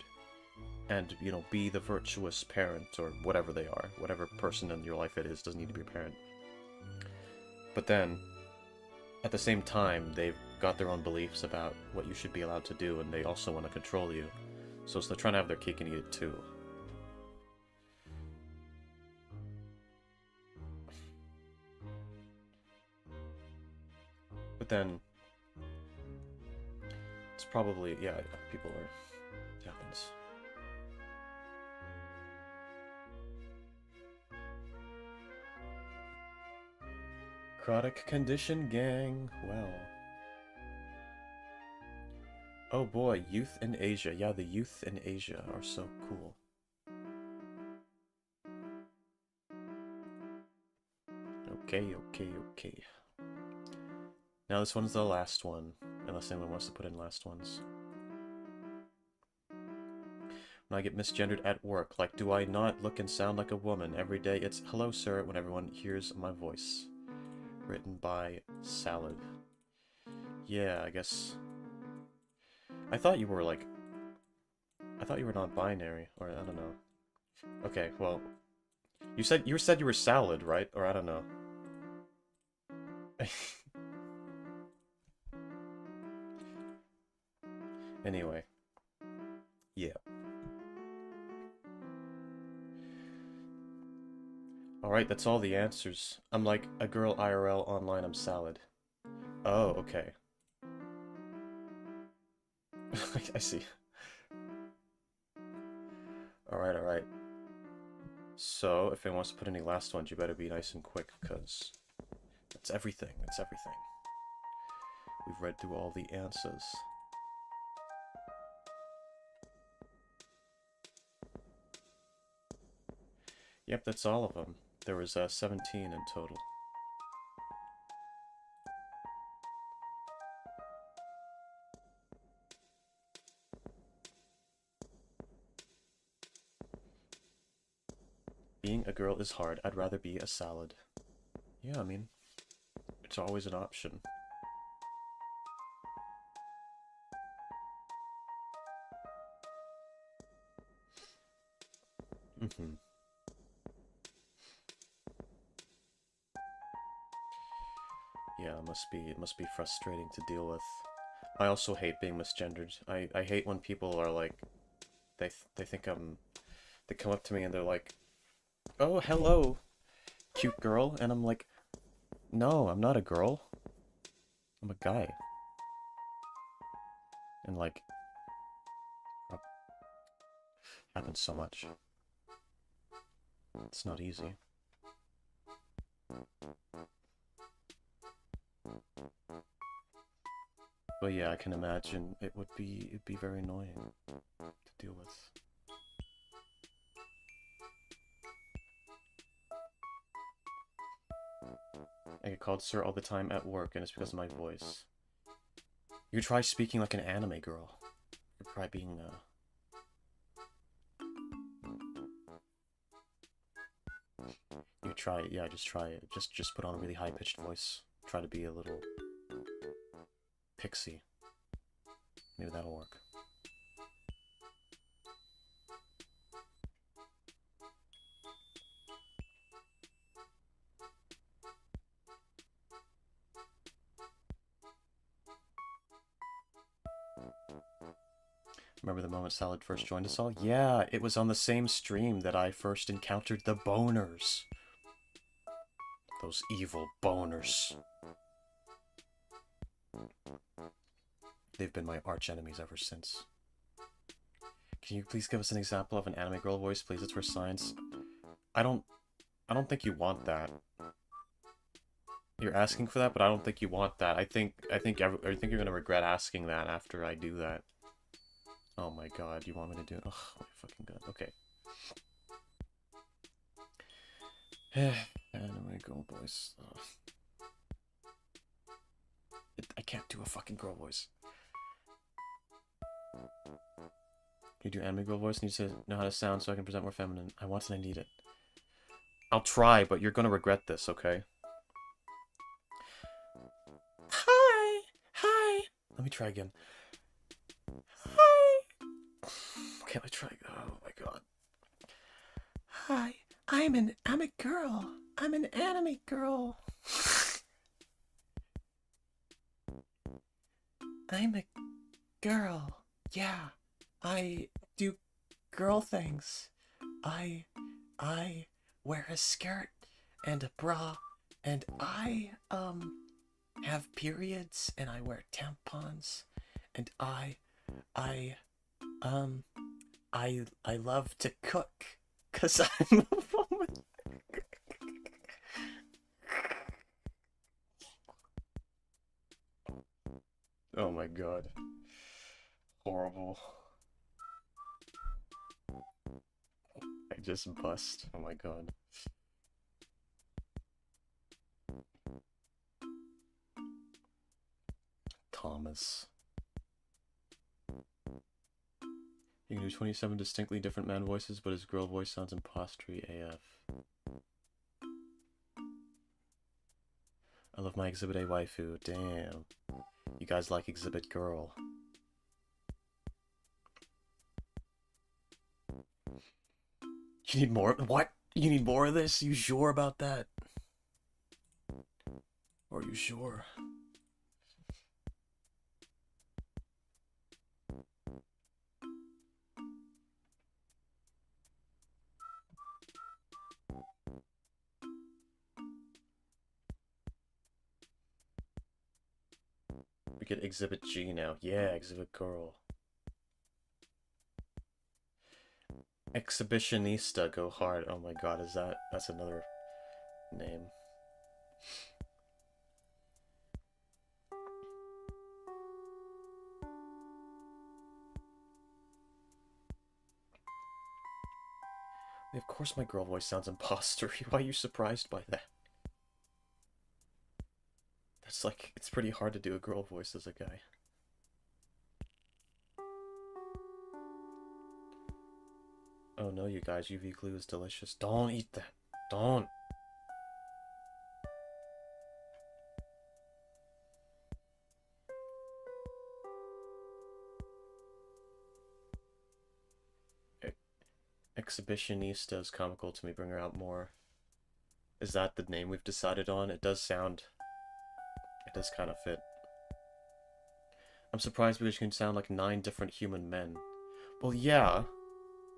And, you know, be the virtuous parent, or whatever they are. Whatever person in your life it is, doesn't need to be a parent. But then, at the same time, they've got their own beliefs about what you should be allowed to do, and they also want to control you. So they're trying to have their cake and eat it too. But then, it's probably, yeah, people are, it happens. Chronic condition, gang. Well. Oh boy, youth in Asia. Yeah, the youth in Asia are so cool. Okay. Now this one's the last one, unless anyone wants to put in last ones. When I get misgendered at work, like, do I not look and sound like a woman? Every day it's, hello sir, when everyone hears my voice. Written by Salad. Yeah, I guess. I thought you were, like... I thought you were non-binary, or I don't know. Okay, well... You said you were Salad, right? Or I don't know. Anyway. Yeah. Alright, that's all the answers. I'm like a girl IRL, online I'm Salad. Oh, okay. I see. Alright. So, if anyone wants to put any last ones, you better be nice and quick, because that's everything. We've read through all the answers. Yep, that's all of them. There was 17 in total. Being a girl is hard. I'd rather be a Salad. Yeah, I mean, it's always an option. Yeah, it must be frustrating to deal with. I also hate being misgendered. I hate when people are like, they think they come up to me and they're like, oh, hello, cute girl, and I'm like, no, I'm not a girl. I'm a guy. And like, happens so much. It's not easy. But yeah, I can imagine it'd be very annoying to deal with. I get called sir all the time at work, and it's because of my voice. You try speaking like an anime girl. You try being, You try it, yeah, just try it. Just put on a really high-pitched voice. Try to be a little... pixie. Maybe that'll work. Remember the moment Salad first joined us all? Yeah, it was on the same stream that I first encountered the boners. Those evil boners. They've been my arch enemies ever since. Can you please give us an example of an anime girl voice, please? It's for science. I don't think you want that. You're asking for that, but I don't think you want that. I think you're gonna regret asking that after I do that. Oh my god, you want me to do it? Oh my fucking god. Okay. Anime girl voice. I can't do a fucking girl voice. You do anime girl voice, need to know how to sound so I can present more feminine. I want and I need it. I'll try, but you're gonna regret this, okay? Hi! Hi! Let me try again. Hi! Okay, let me try. Oh my god. Hi, I'm a girl. I'm an anime girl. I'm a girl. Yeah, I do girl things. I I wear a skirt and a bra, and I have periods, and I wear tampons, and I um I love to cook, 'cause I'm a woman. Oh my god. Horrible. I just bust. Oh my god. Thomas. You can do 27 distinctly different man voices, but his girl voice sounds impostery AF. I love my Exhibit A waifu. Damn. You guys like Exhibit Girl. You need more? What? You need more of this? You sure about that? Are you sure? We get Exhibit G now. Yeah, Exhibit Girl. Exhibitionista, go hard. Oh my god, that's another name. Of course my girl voice sounds impostery. Why are you surprised by that? That's like, it's pretty hard to do a girl voice as a guy. Oh no, you guys, UV glue is delicious. Don't eat that. Don't. Exhibitionista is comical to me. Bring her out more. Is that the name we've decided on? It does sound... It does kind of fit. I'm surprised because you can sound like 9 different human men. Well, yeah,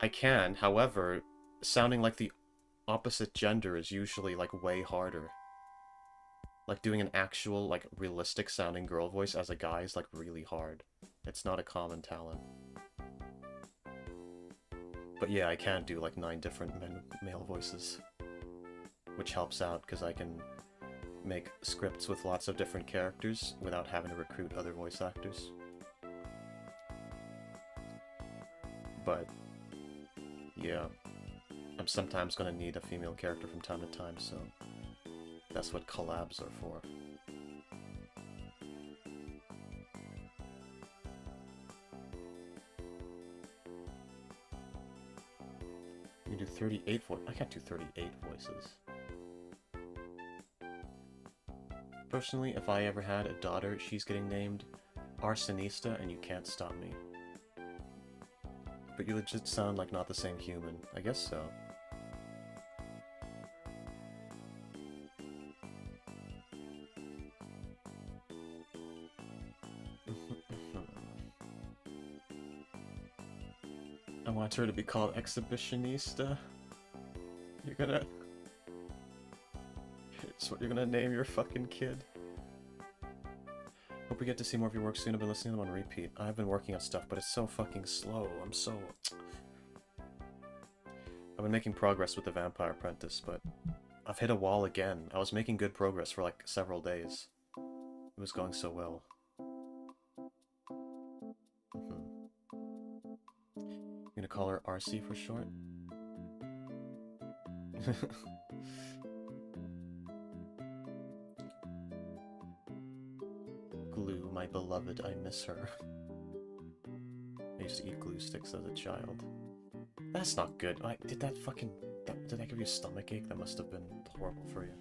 I can. However, sounding like the opposite gender is usually, like, way harder. Like, doing an actual, like, realistic sounding girl voice as a guy is, like, really hard. It's not a common talent. But yeah, I can do, like, 9 different male voices. Which helps out, because I can make scripts with lots of different characters without having to recruit other voice actors. But, yeah, I'm sometimes gonna need a female character from time to time, so that's what collabs are for. You can do 38 voices. I can't do 38 voices. Personally, if I ever had a daughter, she's getting named Arsonista, and you can't stop me. But you legit sound like not the same human. I guess so. I want her to be called Exhibitionista. You're gonna... It's what you're gonna name your fucking kid. Hope we get to see more of your work soon. I've been listening to them on repeat. I've been working on stuff, but it's so fucking slow. I've been making progress with the Vampire Apprentice, but I've hit a wall again. I was making good progress for like several days. It was going so well. You gonna call her RC for short? Glue, my beloved, I miss her. I used to eat glue sticks as a child. That's not good. Did that give you a stomach ache? That must have been horrible for you.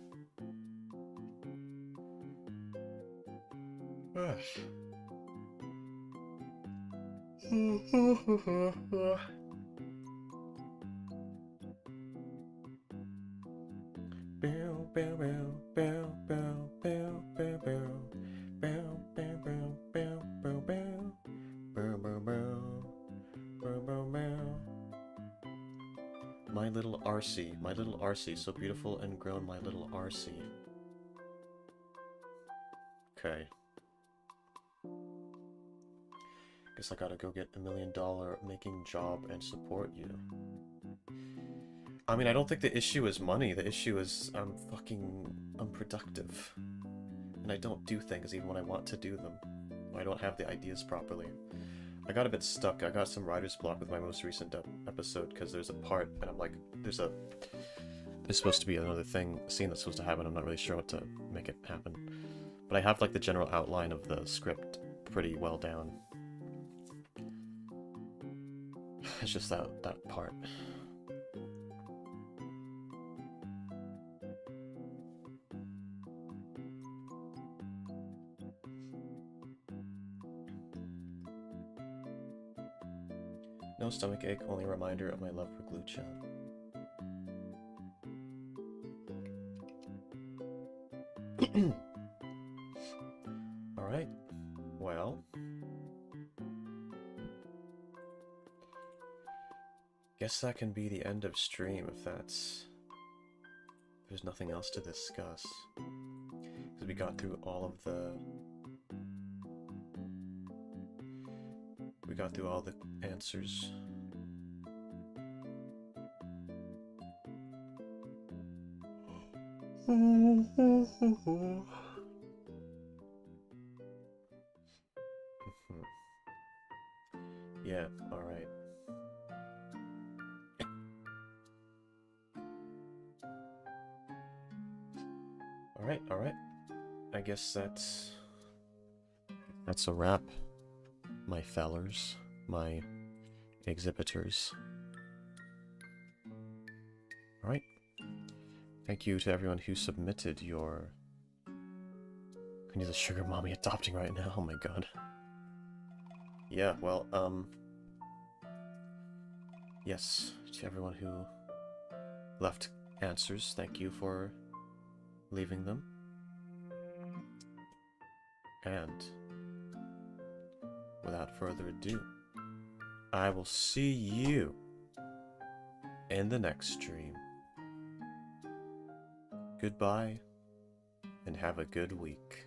My little RC, so beautiful and grown, my little RC. Okay. Guess I gotta go get $1 million making job and support you. I mean, I don't think the issue is money. The issue is I'm fucking unproductive. And I don't do things even when I want to do them. I don't have the ideas properly. I got a bit stuck. I got some writer's block with my most recent episode because there's a part, and I'm like, there's supposed to be another scene that's supposed to happen. I'm not really sure what to make it happen. But I have like the general outline of the script pretty well down. It's just that part. No stomach ache, only a reminder of my love for Glue Chat. Alright, well... guess that can be the end of stream if there's nothing else to discuss. Because we got through all of the... we got through all the answers. Yeah, alright. Alright. I guess that's a wrap, my fellers, my exhibitors. Alright. Thank you to everyone who submitted your... I need a sugar mommy adopting right now, oh my god. Yeah, well, yes, to everyone who left answers, thank you for leaving them. And without further ado, I will see you in the next stream. Goodbye, and have a good week.